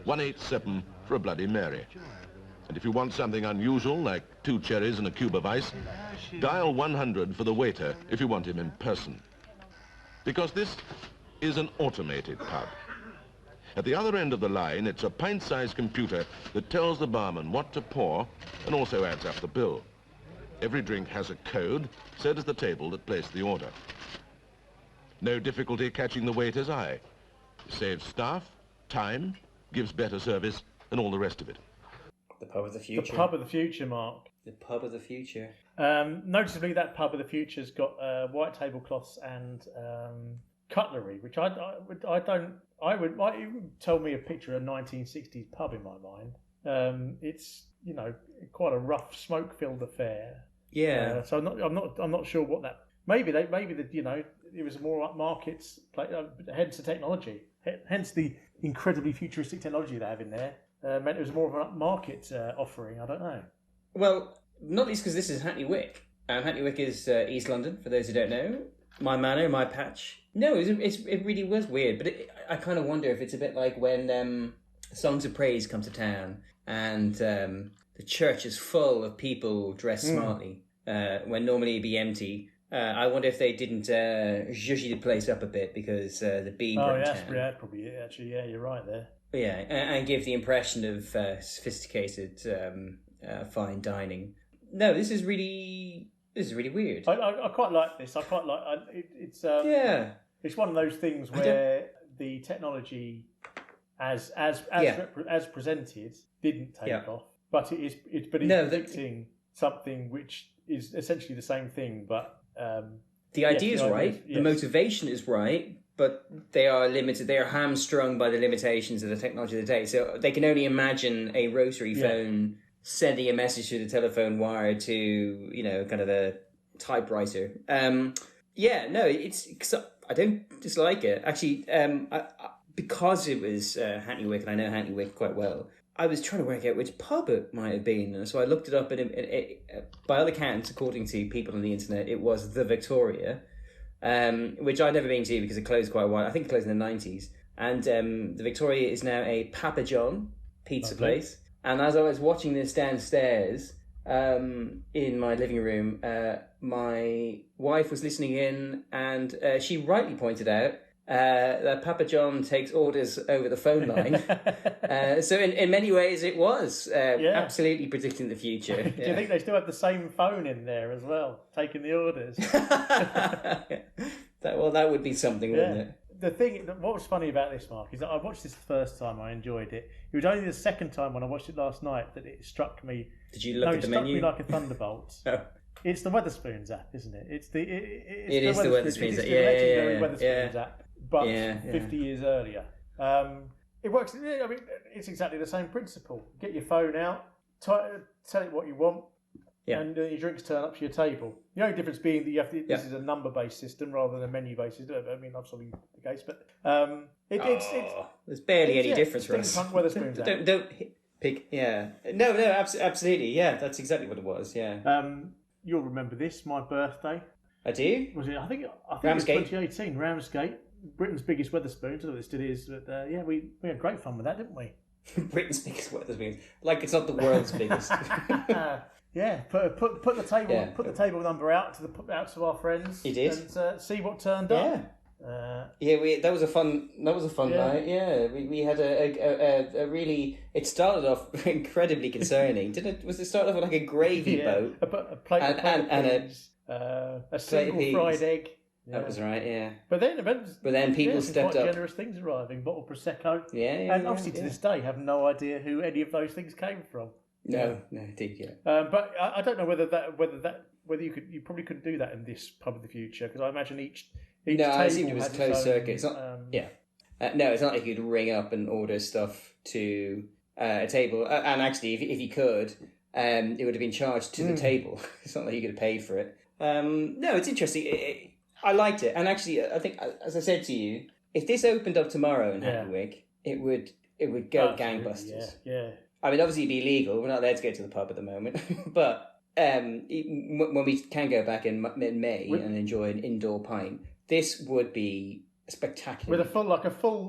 187 for a Bloody Mary. And if you want something unusual, like 2 cherries and a cube of ice, dial 100 for the waiter if you want him in person. Because this is an automated pub. At the other end of the line, it's a pint-sized computer that tells the barman what to pour and also adds up the bill. Every drink has a code, so does the table that placed the order. No difficulty catching the waiter's eye. Saves staff, time, gives better service, and all the rest of it. The pub of the future. The pub of the future, Mark. The pub of the future. Noticeably, that pub of the future's got white tablecloths and cutlery, which I would tell me a picture of a 1960s pub in my mind. It's quite a rough, smoke-filled affair. Yeah. So I'm not sure what that. Maybe it was more like markets. Hence the technology. Hence the incredibly futuristic technology they have in there. Meant it was more of a market offering. I don't know. Well, not least because this is Hackney Wick. Hackney Wick is East London, for those who don't know. My manor, my patch. No, it really was weird, but I kind of wonder if it's a bit like when Songs of Praise come to town and the church is full of people dressed smartly when normally it'd be empty. I wonder if they didn't zhuzhy the place up a bit because the beam broke down. Yeah, probably it, actually. Yeah, you're right there. Yeah, and give the impression of sophisticated, fine dining. No, this is really weird. I quite like this. I quite like it's. It's one of those things where the technology, as presented, didn't take off. But it's predicting something which is essentially the same thing. But the idea is right. The motivation is right. But they are limited. They are hamstrung by the limitations of the technology of the day. So they can only imagine a rotary phone sending a message through the telephone wire to, kind of a typewriter. It's. I don't dislike it. Actually, because it was Hackney Wick, and I know Hackney Wick quite well, I was trying to work out which pub it might have been. And so I looked it up, and by all accounts, according to people on the internet, it was the Victoria. Which I'd never been to because it closed quite a while. I think it closed in the 90s. And the Victoria is now a Papa John pizza place. And as I was watching this downstairs in my living room, my wife was listening in, and she rightly pointed out that Papa John takes orders over the phone line. So in many ways it was absolutely predicting the future. Do you think they still have the same phone in there as well, taking the orders? That would be something, wouldn't it? The thing, what was funny about this, Mark, is that I watched this the first time, I enjoyed it. It was only the second time when I watched it last night that it struck me. Did you look at the menu? It struck me like a thunderbolt. Oh. It's the Wetherspoons app, isn't it? It is the Wetherspoons app. It's the legendary Wetherspoons app, but 50 years earlier. It works. I mean, it's exactly the same principle. Get your phone out, tell it what you want, and your drinks turn up to your table. The only difference being that you have to. This is a number-based system rather than a menu-based system. I mean, obviously the case, but there's barely any difference for us. Steampunk Wetherspoons app. Don't pick. Yeah. No. Absolutely. Yeah, that's exactly what it was. Yeah. You'll remember this. My birthday. I do. Was it? I think Ramsgate. It was 2018. Ramsgate, Britain's biggest Wetherspoons. I don't know what it still is, but we had great fun with that, didn't we? Britain's biggest Wetherspoons. Like it's not the world's biggest. Yeah. Put the table. Yeah. Put the table number out to our friends. You did. And see what turned up. That was a fun night. Yeah, we had a really. It started off incredibly concerning. Was it started off with like a gravy boat? A plate and a single fried egg. Yeah. That was right. Yeah. But then people stepped up. Generous things arriving. Bottle of prosecco. Yeah. And obviously to this day have no idea who any of those things came from. No, indeed, yeah. But I don't know whether you probably couldn't do that in this pub of the future, because I imagine each no, table I assumed it was has closed circuit. It's not. No, it's not like you'd ring up and order stuff to a table. And actually, if you could, it would have been charged to the table. It's not like you could have paid for it. No, it's interesting. I liked it, and actually, I think, as I said to you, if this opened up tomorrow in Hackney Wick, it would go gangbusters. Yeah. I mean, obviously, it'd be illegal. We're not allowed to go to the pub at the moment, but when we can go back in May and enjoy an indoor pint, this would be spectacular. With a full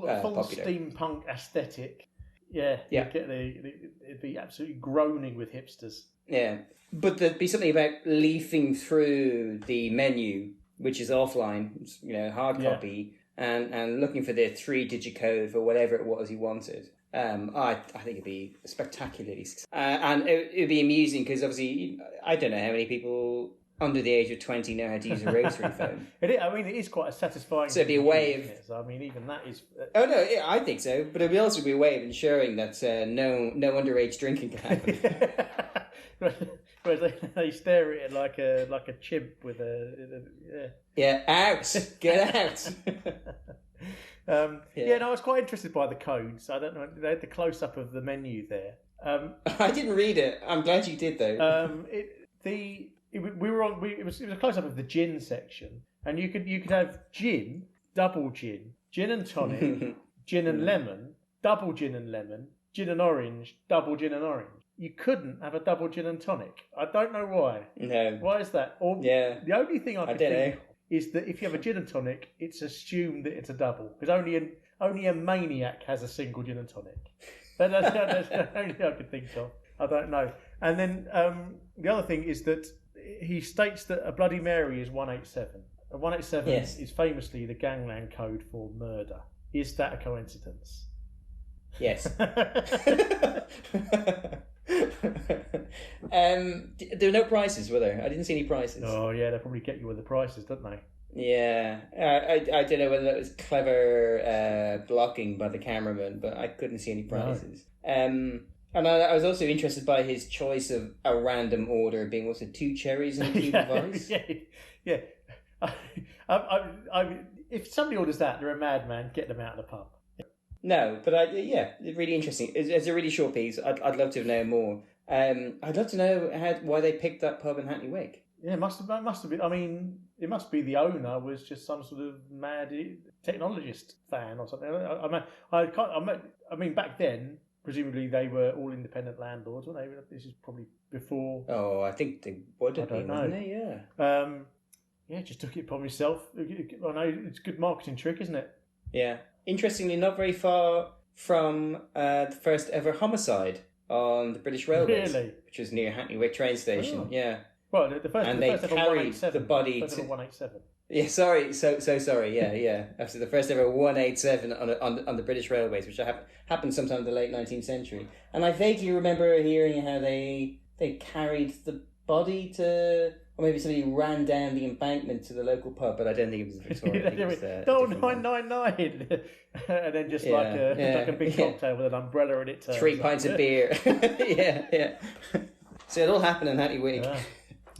popular. steampunk aesthetic. Yeah. It'd be absolutely groaning with hipsters. Yeah, but there'd be something about leafing through the menu, which is offline, hard copy, and looking for the 3-digit code for whatever it was you wanted. I think it'd be spectacularly successful. And it'd be amusing because obviously I don't know how many people under the age of 20 know how to use a rotary phone. It is quite a satisfying. So it'd be a way of. So, I mean, even that is. Oh no, yeah, I think so. But it'd also be a way of ensuring that no underage drinking can happen. Where they stare at it like a chimp with a. Yeah, out! Get out! No, I was quite interested by the codes. I don't know. They had the close up of the menu there. I didn't read it. I'm glad you did though. It was a close up of the gin section, and you could have gin, double gin and tonic, gin and lemon, double gin and lemon, gin and orange, double gin and orange. You couldn't have a double gin and tonic. I don't know why. No. Why is that? The only thing I could think is that if you have a gin and tonic, it's assumed that it's a double, because only a maniac has a single gin and tonic. That's the only thing I could think of. I don't know. And then the other thing is that he states that a Bloody Mary is 187. A 187 is famously the gangland code for murder. Is that a coincidence? Yes. There were no prices, were there? I didn't see any prices. Oh yeah, they probably get you with the prices, don't they? Yeah, I don't know whether that was clever blocking by the cameraman, but I couldn't see any prices. No. And I was also interested by his choice of a random order being, what's it, 2 cherries and a cube of ice? Yeah. If somebody orders that, they're a madman. Get them out of the pub. No, but really interesting. It's a really short piece. I'd love to know more. I'd love to know why they picked that pub in Hackney Wick. Yeah, it must have been. I mean, it must be the owner was just some sort of mad technologist fan or something. I mean, back then, presumably they were all independent landlords, weren't they? This is probably before. Oh, I think they would have been, wouldn't they? Yeah. Just took it upon himself. I know it's a good marketing trick, isn't it? Yeah. Interestingly, not very far from the first ever homicide on the British Railways, which was near Hackney Wick train station. Oh. Yeah. Well, the first carried the body to 187. Yeah, sorry, so sorry. Yeah. After the first ever 187 on the British Railways, which happened sometime in the late 19th century. And I vaguely remember hearing how they carried the body to, or maybe somebody ran down the embankment to the local pub, but I don't think it was Victoria. 999, and then just like a big cocktail with an umbrella in it. 3 pints of beer. Yeah. So it all happened in Hackney Wick.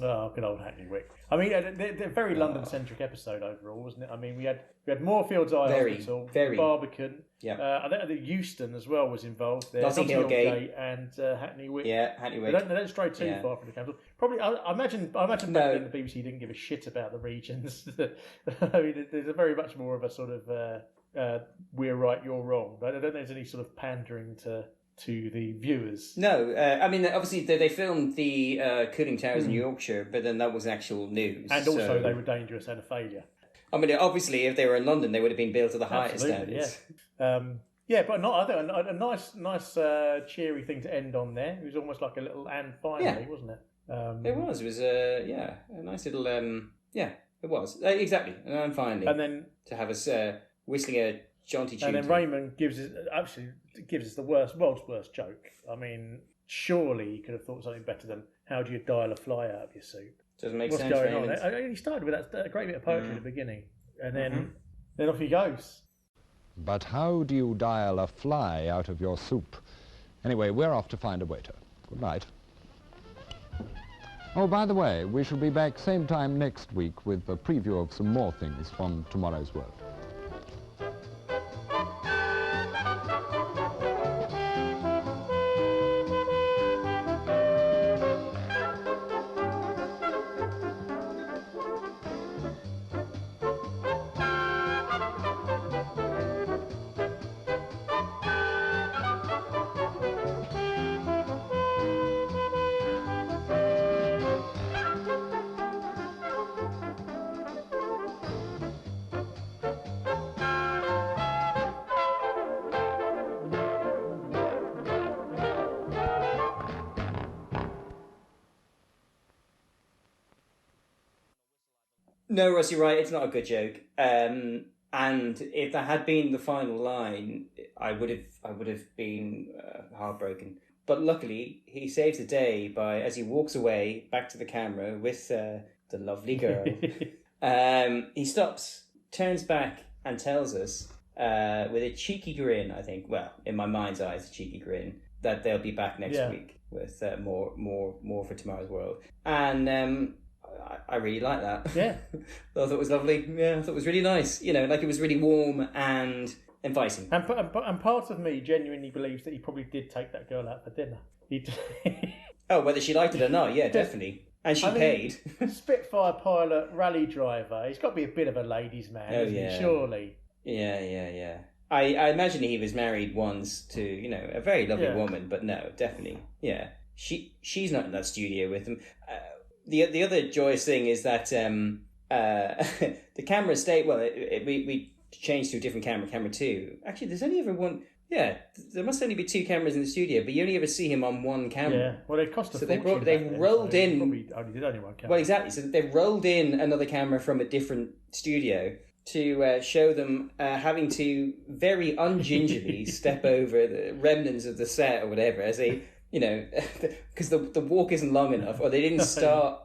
Oh, good old Hackney Wick. I mean, they're very London-centric episode overall, wasn't it? I mean, we had Moorfields Eye Hospital, Barbican. Yeah. I think Euston as well was involved there. Notting Hill Gate and Hackney Wick. Yeah, Hackney Wick. They don't stray too far from the capital. Probably, I imagine back then the BBC didn't give a shit about the regions. I mean, there's a very much more of a sort of we're right, you're wrong. But I don't think there's any sort of pandering to the viewers. No, I mean, obviously they filmed the cooling towers in Yorkshire, but then that was actual news. And also they were dangerous and a failure. I mean, obviously, if they were in London, they would have been built to the highest standards. Yeah. But not a nice cheery thing to end on there. It was almost like a little and finally, wasn't it? It was. It was a nice little it was exactly and finally. And then to have us whistling a jaunty tune. And then Raymond gives us the world's worst joke. I mean, surely he could have thought something better than how do you dial a fly out of your soup? Doesn't make What's sense. What's going on? He started with that great bit of poetry at the beginning, and then off he goes. But how do you dial a fly out of your soup? Anyway, we're off to find a waiter. Good night. Oh, by the way, we shall be back same time next week with a preview of some more things from tomorrow's world. No, Russ, you're right. It's not a good joke. And if that had been the final line, I would have been heartbroken. But luckily, he saves the day by, as he walks away back to the camera with the lovely girl, he stops, turns back, and tells us with a cheeky grin, I think, well, in my mind's eyes, a cheeky grin, that they'll be back next week with more for Tomorrow's World. And I really like that. Yeah. I thought it was lovely. Yeah, I thought it was really nice. You know, like it was really warm and inviting. And part of me genuinely believes that he probably did take that girl out for dinner. Oh, whether she liked it or not, yeah, definitely. And she paid. Spitfire pilot, rally driver. He's got to be a bit of a ladies' man, isn't he? Surely. Yeah. I imagine he was married once to, you know, a very lovely woman, but no, definitely. Yeah. She's not in that studio with him. The other joyous thing is that the camera stayed. Well, we changed to a different camera 2. Actually, there's only ever one. Yeah, there must only be 2 cameras in the studio, but you only ever see him on one camera. Yeah, well, they cost a fortune. So they rolled in. Probably only did only one camera. Well, exactly. So they rolled in another camera from a different studio to show them having to very ungingerly step over the remnants of the set or whatever, as they, you know, because the walk isn't long enough, or they didn't start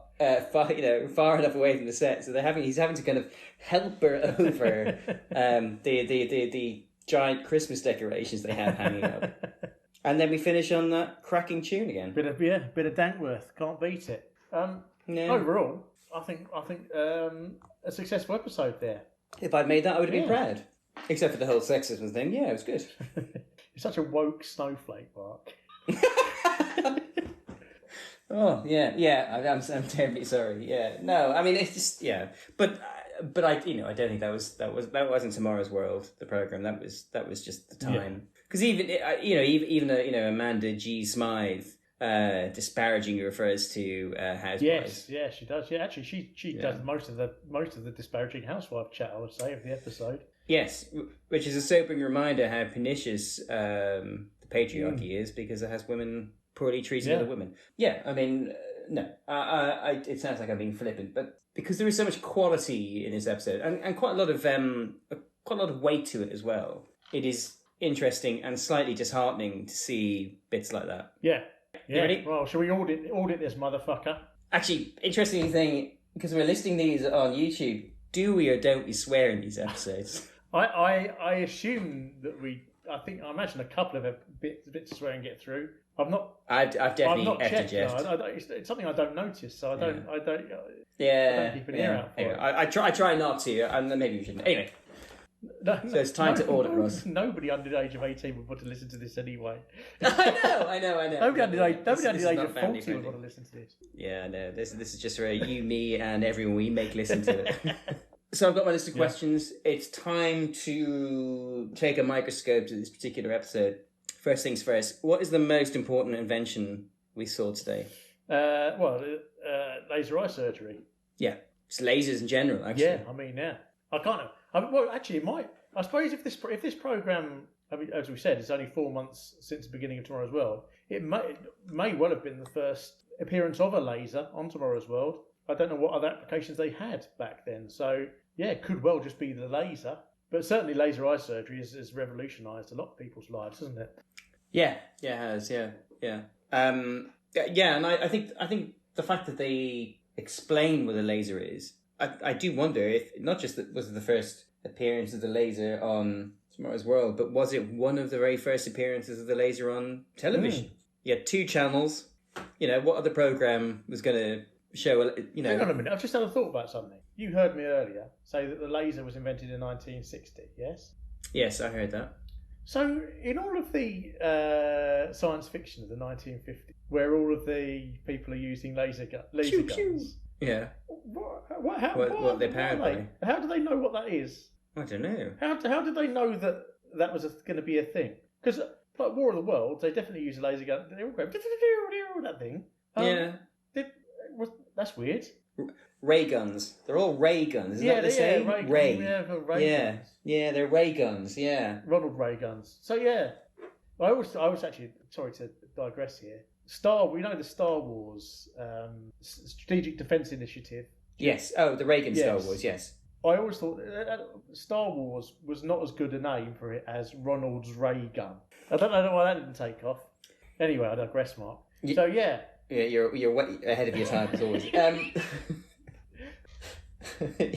far enough away from the set, so he's having to kind of help her over the giant Christmas decorations they have hanging up. And then we finish on that cracking tune again. Bit of Dankworth, can't beat it. Overall, I think a successful episode there. If I'd made that, I would have been proud. Except for the whole sexism thing. Yeah, it was good. You're such a woke snowflake, Mark. Oh yeah. I'm terribly sorry. Yeah, no, I mean it's just but I I don't think that wasn't Tomorrow's World, the program. That was just the time. Because even Amanda G. Smythe disparagingly refers to housewives. Yes, she does. Yeah, actually, she does most of the disparaging housewife chat, I would say, of the episode. Yes, which is a sobering reminder how pernicious the patriarchy is, because it has women poorly treating other women. Yeah, I mean, no, it sounds like I'm being flippant, but because there is so much quality in this episode and quite a lot of weight to it as well, it is interesting and slightly disheartening to see bits like that. Yeah. You ready? Well, shall we audit this motherfucker? Actually, interesting thing, because we're listing these on YouTube, do we or don't we swear in these episodes? I assume that I imagine a couple of bits of swearing get through. I've definitely checked. It's something I don't notice, so I don't keep an ear out for it. I try not to, and maybe you shouldn't. Anyway. So it's time to audit, Ross. Nobody under the age of 18 would want to listen to this anyway. I know. Nobody under the age of 40 would want to listen to this. Yeah, I know. This is just for you, me, and everyone we make listen to it. So I've got my list of questions. It's time to take a microscope to this particular episode. First things first, what is the most important invention we saw today? Laser eye surgery. Yeah, it's lasers in general, actually. Yeah, I mean, I can't. Well, actually, it might. I suppose if this program, I mean, as we said, it's only 4 months since the beginning of Tomorrow's World, it may well have been the first appearance of a laser on Tomorrow's World. I don't know what other applications they had back then. So, yeah, it could well just be the laser. But certainly laser eye surgery has revolutionised a lot of people's lives, hasn't it? Yeah, it has, yeah. And I think the fact that they explain what a laser is, I do wonder if, not just that was it the first appearance of the laser on Tomorrow's World, but was it one of the very first appearances of the laser on television? You had 2 channels. What other program was going to show, Hang on a minute, I've just had a thought about something. You heard me earlier say that the laser was invented in 1960, yes? Yes, I heard that. So, in all of the science fiction of the 1950s, where all of the people are using laser guns... Yeah. What they're powered by? How do they know what that is? I don't know. How did they know that was going to be a thing? Because like War of the Worlds, they definitely use a laser gun. They all go that thing. That's weird. Ray guns. They're all ray guns. Isn't that the same? Ray. Guns. Yeah, they're ray guns. Yeah. Ronald Ray guns. So yeah, I was actually, sorry to digress here. The Star Wars Strategic Defense Initiative Yes. Oh, the Reagan Star Yes. Wars. Yes. I always thought Star Wars was not as good a name for it as Ronald's Ray Gun. I don't know why that didn't take off. Anyway, I digress, Mark. So yeah. Yeah, you're way ahead of your time as always.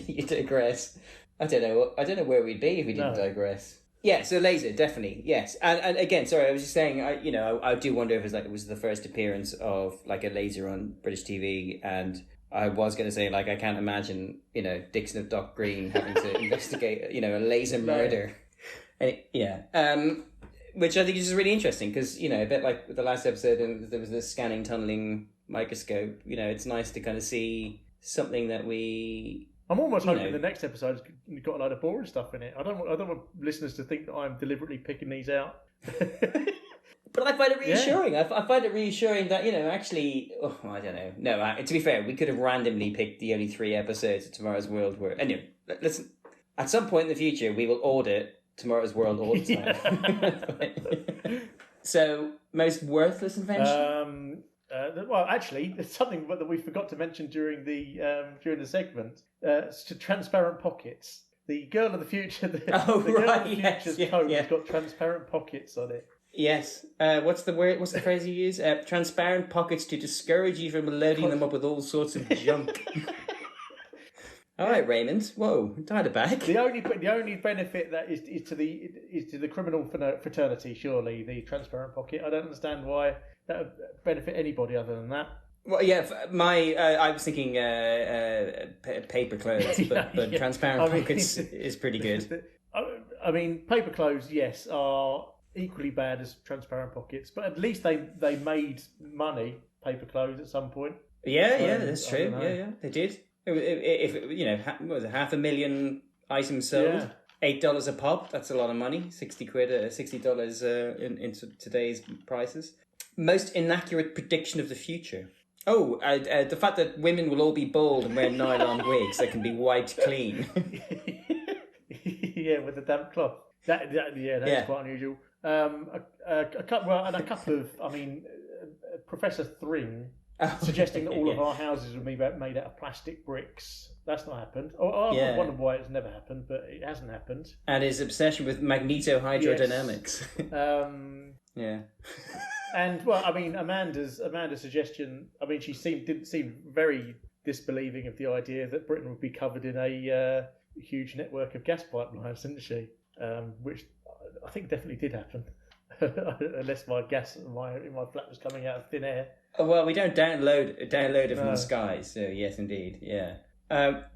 You digress. I don't know where we'd be if we didn't digress. Yeah, so laser, definitely, yes. And again, sorry, I was just saying, I do wonder if it was the first appearance of like a laser on British TV, and I was going to say, like, I can't imagine, Dixon of Dock Green having to investigate, a laser murder. And which I think is just really interesting because, a bit like the last episode, and there was this scanning tunneling microscope, it's nice to kind of see something that I'm almost hoping the next episode's got a load of boring stuff in it. I don't want listeners to think that I'm deliberately picking these out. But I find it reassuring. Yeah. I find it reassuring that, actually... Oh, I don't know. No, to be fair, we could have randomly picked the only 3 episodes of Tomorrow's World where... Anyway, listen, at some point in the future, we will audit Tomorrow's World all the time. So, most worthless invention? Well, actually, there's something that we forgot to mention during the segment. It's transparent pockets. The girl of the future, girl of the future's coat has got transparent pockets on it. Yes. What's the phrase you use? Transparent pockets to discourage you from loading them up with all sorts of junk. All right, Raymond. Whoa, tied it back. The only benefit that is to the criminal fraternity. Surely the transparent pocket. I don't understand why that would benefit anybody other than that. Well, yeah. I was thinking paper clothes, but transparent pockets is pretty good. I mean, paper clothes, yes, are equally bad as transparent pockets, but at least they made money. Paper clothes at some point. Yeah, that's true. Yeah, they did. If what was it, 500,000 items sold, $8 a pop, that's a lot of money. $60 in today's prices. Most inaccurate prediction of the future. Oh, the fact that women will all be bald and wear nylon wigs that can be wiped clean. Yeah, with the damp cloth. That's quite unusual. A couple of, Professor Thring suggesting that all of our houses would be made out of plastic bricks. That's not happened. I wonder why it's never happened, but it hasn't happened. And his obsession with magnetohydrodynamics. Yeah. And Amanda's suggestion. She didn't seem very disbelieving of the idea that Britain would be covered in a huge network of gas pipelines, didn't she? Which I think definitely did happen, unless my gas in my flat was coming out of thin air. Oh, well, we don't download it from the sky, so yes, indeed, yeah.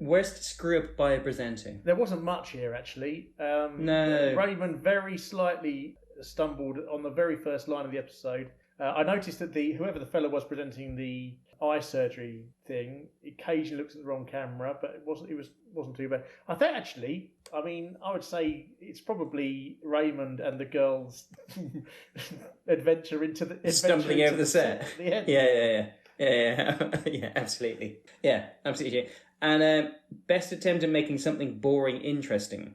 Worst screw up by a presenter. There wasn't much here, actually. No. Raymond very slightly stumbled on the very first line of the episode. I noticed that whoever the fellow was presenting the eye surgery thing occasionally looks at the wrong camera, but it wasn't too bad. I think actually, I would say it's probably Raymond and the girls' adventure into the stumbling over the set. Yeah, yeah, absolutely. Yeah, absolutely. And best attempt at making something boring interesting.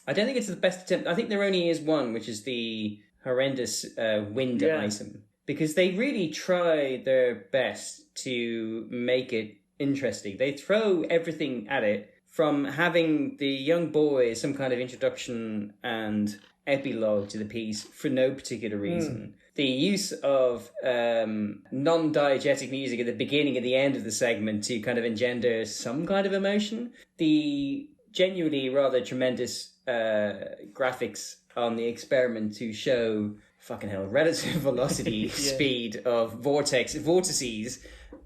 I don't think it's the best attempt. I think there only is one, which is the horrendous wind item. Because they really try their best to make it interesting. They throw everything at it, from having the young boy some kind of introduction and epilogue to the piece for no particular reason. The use of non-diegetic music at the beginning and the end of the segment to kind of engender some kind of emotion. The genuinely rather tremendous graphics on the experiment to show relative velocity speed of vortices.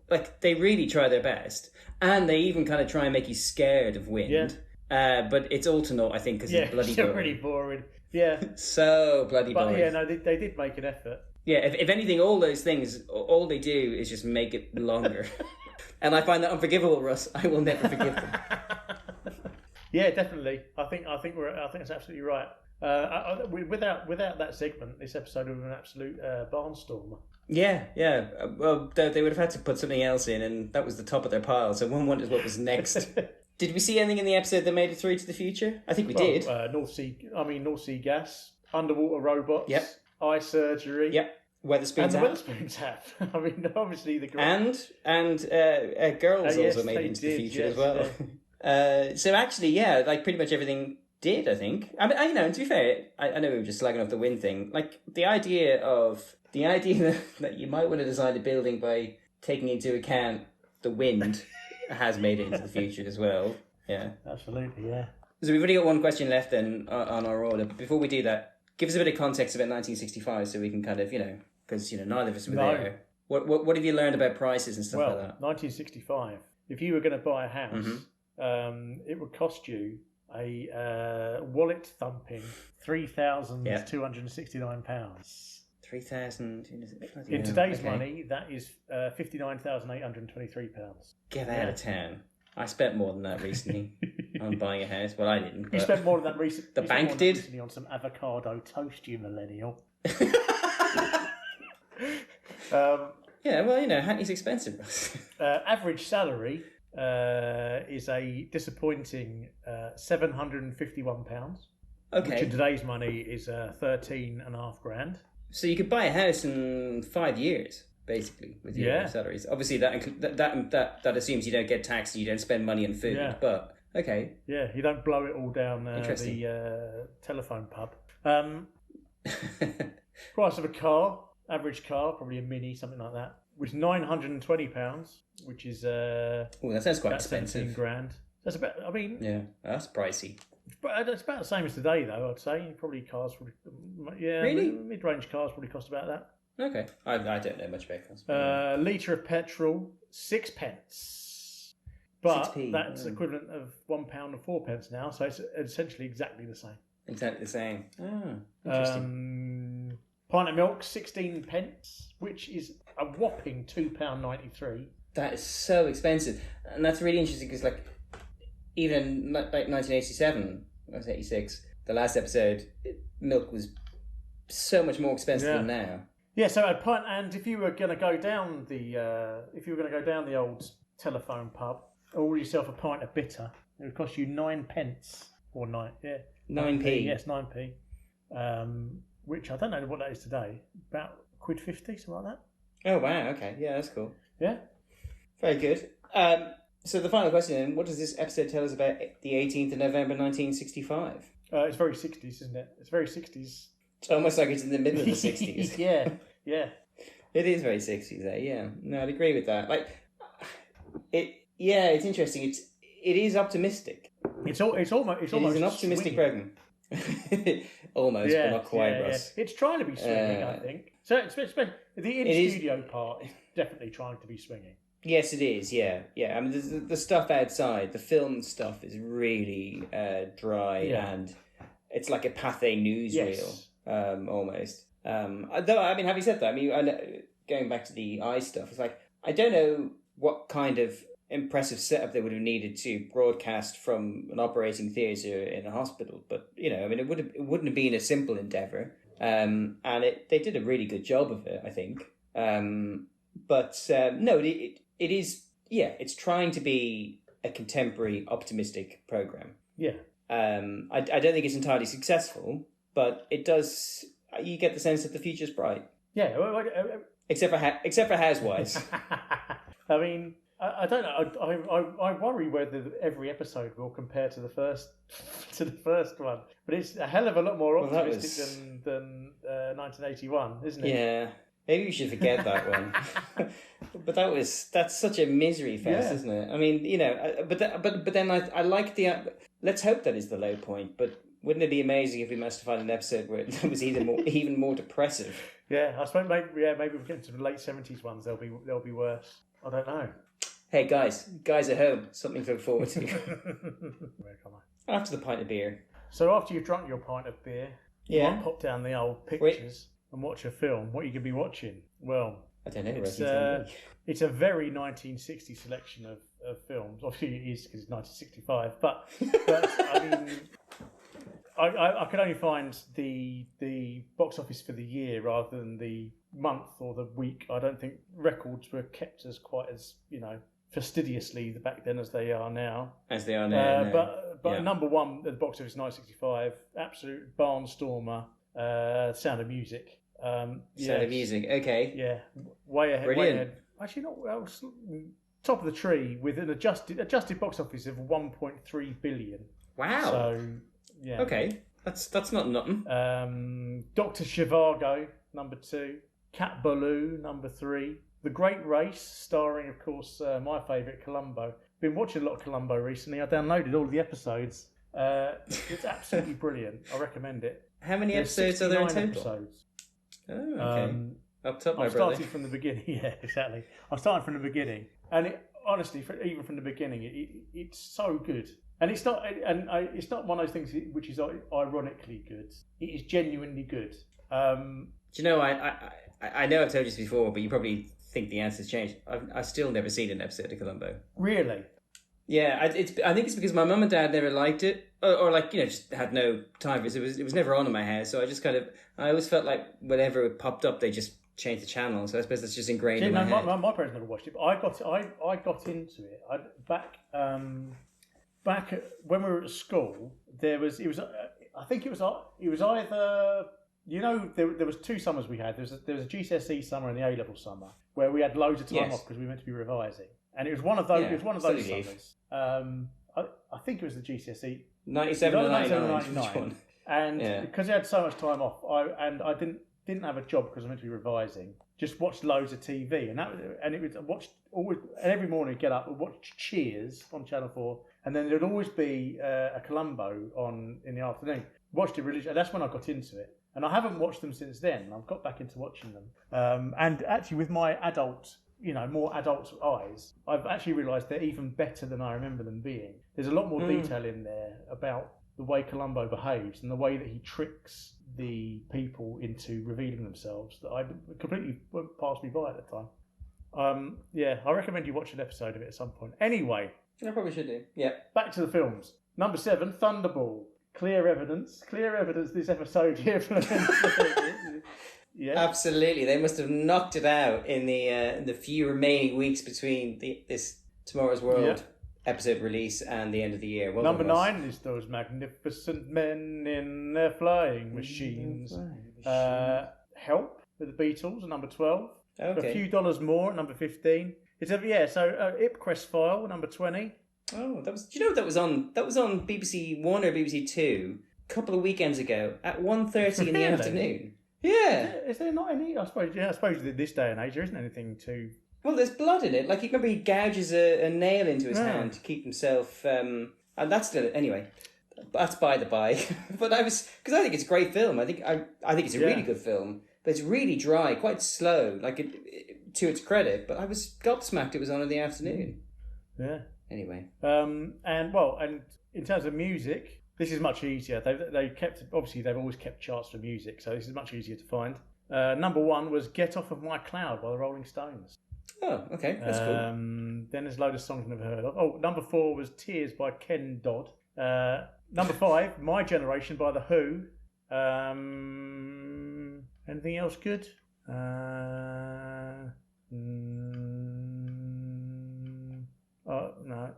Like, they really try their best, and they even kind of try and make you scared of wind. But it's all to naught, I think, because it's bloody boring. Really boring. Yeah, so bloody boring. But yeah, no, they did make an effort. Yeah, if anything, all those things, all they do is just make it longer, and I find that unforgivable, Russ. I will never forgive them. Yeah, definitely. I think that's absolutely right. Without that segment, this episode would have been an absolute barnstormer. Yeah. Well, they would have had to put something else in, and that was the top of their pile. So one wonders what was next. Did we see anything in the episode that made it through to the future? I think we did. North Sea gas, underwater robots, eye surgery. Yep. Weatherspoons And the app. Wetherspoons have. I mean, obviously the And Girls yes, also made they it into the did, future yes, as well. So actually, yeah, like pretty much everything did, I think. I mean, you know, and to be fair, I know we were just slagging off the wind thing. Like, the idea that you might want to design a building by taking into account the wind has made it into the future as well. Yeah. Absolutely, yeah. So we've only got one question left then on our order. But before we do that, give us a bit of context about 1965 so we can kind of, you know, because, you know, neither of us were there. What have you learned about prices and stuff like that? 1965. If you were going to buy a house, it would cost you a wallet thumping £3,269. 3,000 in today's money, that is £59,823. Get out of town. I spent more than that recently on buying a house. Well, I didn't. You spent more than that recently. The bank did. Recently on some avocado toast, you millennial. Yeah, well, you know, Hackney's expensive. Average salary is a disappointing £751. Okay. Which in today's money is 13.5 grand. So you could buy a house in 5 years, basically, with your salaries. Obviously, that assumes you don't get taxed and you don't spend money on food. Yeah. But okay. Yeah, you don't blow it all down the telephone pub. Price of a car, average car, probably a Mini, something like that, was £920, which is that sounds quite expensive. 17 grand. That's about. I mean, yeah, that's pricey. It's about the same as today, though. I'd say probably cars. Really? Mid-range cars probably cost about that. Okay, I don't know much about cars. Litre of petrol, 6p. But 6p, that's equivalent of £1 and 4p now, so it's essentially exactly the same. Exactly the same. Ah, interesting. Pint of milk, 16p, which is a whopping £2.93. That is so expensive, and that's really interesting because, like, even in like 1987, I was 86. The last episode, milk was so much more expensive than now. Yeah, so a pint, and if you were going to go down the old telephone pub, order yourself a pint of bitter. It would cost you 9p or 9p. Yes, 9p. Which I don't know what that is today. About £1.50, something like that. Oh wow! Okay, yeah, that's cool. Yeah, very good. So the final question: what does this episode tell us about the 18th of November 1965? It's very 60s, isn't it? It's very 60s. It's almost like it's in the middle of the 60s. Yeah. It is very 60s, eh? Yeah. No, I'd agree with that. Like, it's interesting. It is optimistic. It's almost an optimistic program. Almost, but not quite, Russ. Yeah. It's trying to be swinging, I think. So especially the in-studio part is definitely trying to be swinging. Yes, it is. Yeah. I mean, the stuff outside, the film stuff, is really dry, and it's like a Pathé newsreel, almost. Though, I mean, having said that, I mean, going back to the eye stuff, it's like I don't know what kind of impressive setup they would have needed to broadcast from an operating theatre in a hospital, but you know, I mean, it wouldn't have been a simple endeavour, and they did a really good job of it, I think. But no, it is, it's trying to be a contemporary, optimistic program. Yeah. I don't think it's entirely successful, but it does. You get the sense that the future's bright. Yeah. Except for Housewives. I mean, I don't know. I worry whether every episode will compare to the first one, but it's a hell of a lot more optimistic than 1981, isn't it? Yeah. Maybe we should forget that one. But that's such a misery fest, isn't it? I mean, you know, but then I like the. Let's hope that is the low point. But wouldn't it be amazing if we managed to find an episode where it was even more depressive? Yeah, I suppose maybe we get to the late 70s ones. They'll be worse. I don't know. Hey guys at home, something to look forward to. Where come I? After the pint of beer. So after you've drunk your pint of beer, you might pop down the old pictures and watch a film. What are you going to be watching? Well, I don't know. It's a very 1960 selection of films. Obviously, it is because it's 1965. But I mean, I could only find the box office for the year rather than the month or the week. I don't think records were kept as quite as fastidiously back then as they are now. As they are now. But number one at the box office 1965, absolute barnstormer. Sound of Music. Sound of Music. Okay. Yeah, way ahead. Brilliant. Way ahead. Actually, not well. Top of the tree with an adjusted box office of 1.3 billion. Wow. So yeah. Okay, that's not nothing. Dr. Zhivago, number 2. Cat Ballou, number 3. The Great Race, starring, of course, my favourite, Columbo. Been watching a lot of Columbo recently. I downloaded all of the episodes. It's absolutely brilliant. I recommend it. How many episodes are there in total? Episodes. Oh, okay. Up top, my I'm brother. starting from the beginning. Yeah, exactly. I'm starting from the beginning, and honestly, even from the beginning, it's so good. And it's not, it's not one of those things which is ironically good. It is genuinely good. Do you know, I know I've told you this before, but you probably think the answer's changed. I've still never seen an episode of Columbo. Really? Yeah, I think it's because my mum and dad never liked it, or just had no time for it. It was never on in my house, so I always felt like whenever it popped up, they just changed the channel. So I suppose that's just ingrained in my head. My parents never watched it, but I got into it back when we were at school. I think it was either. There was 2 summers we had. There was a GCSE summer and the A-level summer where we had loads of time off because we were meant to be revising, and it was one of those. It was one of those summers. I think it was the GCSE 97 or 99. And because I had so much time off, I didn't have a job because I was meant to be revising. Just watched loads of TV, and every morning I'd get up and watch Cheers on Channel 4, and then there'd always be a Columbo on in the afternoon. Watched it religiously, and that's when I got into it. And I haven't watched them since then. I've got back into watching them. And actually, with my more adult eyes, I've actually realised they're even better than I remember them being. There's a lot more detail in there about the way Columbo behaves and the way that he tricks the people into revealing themselves that I completely passed me by at the time. I recommend you watch an episode of it at some point. Anyway. I probably should do. Yeah. Back to the films. Number 7, Thunderball. Clear evidence this episode here. Yeah, absolutely. They must have knocked it out in the few remaining weeks between this Tomorrow's World episode release and the end of the year. Number 9 is Those Magnificent Men in Their Flying Machines. Help with the Beatles, number 12. Okay. A Few Dollars More, number 15. Ipcress File, number 20. Oh, that was on BBC One or BBC Two a couple of weekends ago at 1:30 in the afternoon. Yeah. Is there not any? I suppose in this day and age there isn't anything to. Well, there's blood in it. Like, remember he gouges a nail into his hand to keep himself. And that's still anyway. That's by the by. But because I think it's a great film. I think it's a really good film. But it's really dry, quite slow. Like to its credit. But I was gobsmacked. It was on in the afternoon. Yeah. Anyway, and in terms of music, this is much easier. They've always kept charts for music, so this is much easier to find. Number 1 was "Get Off of My Cloud" by the Rolling Stones. Oh, okay, that's cool. Then there's a load of songs I've never heard of. Oh, number 4 was "Tears" by Ken Dodd. Number 5, "My Generation" by The Who. Anything else good? No,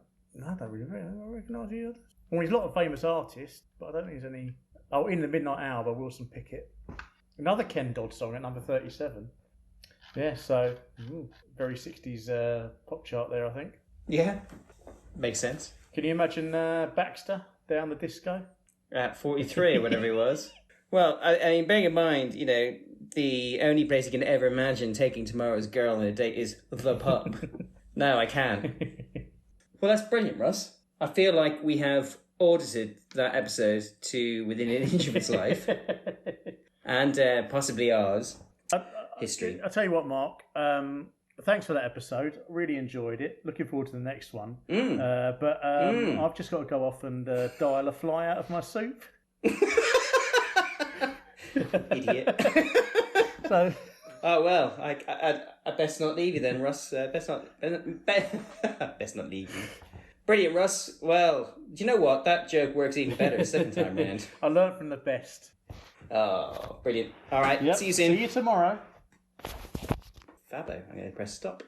I don't really recognise the others. Well, there's a lot of famous artists, but I don't think there's any. Oh, "In the Midnight Hour" by Wilson Pickett. Another Ken Dodd song at number 37. Yeah, so very 60s pop chart there, I think. Yeah, makes sense. Can you imagine Baxter down the disco? At 43 or whatever he was. Well, I mean, bearing in mind, the only place you can ever imagine taking Tomorrow's Girl on a date is the pub. No, I can. Well, that's brilliant, Russ. I feel like we have audited that episode to within an inch of its life. And possibly ours. History. I'll tell you what, Mark. Thanks for that episode. Really enjoyed it. Looking forward to the next one. But I've just got to go off and dial a fly out of my soup. Idiot. So. Oh well, I best not leave you then, Russ. Best not leave you. Brilliant, Russ. Well, do you know what? That joke works even better the second time round. I learned from the best. Oh, brilliant. All right, see you soon. See you tomorrow. Fabo, I'm going to press stop.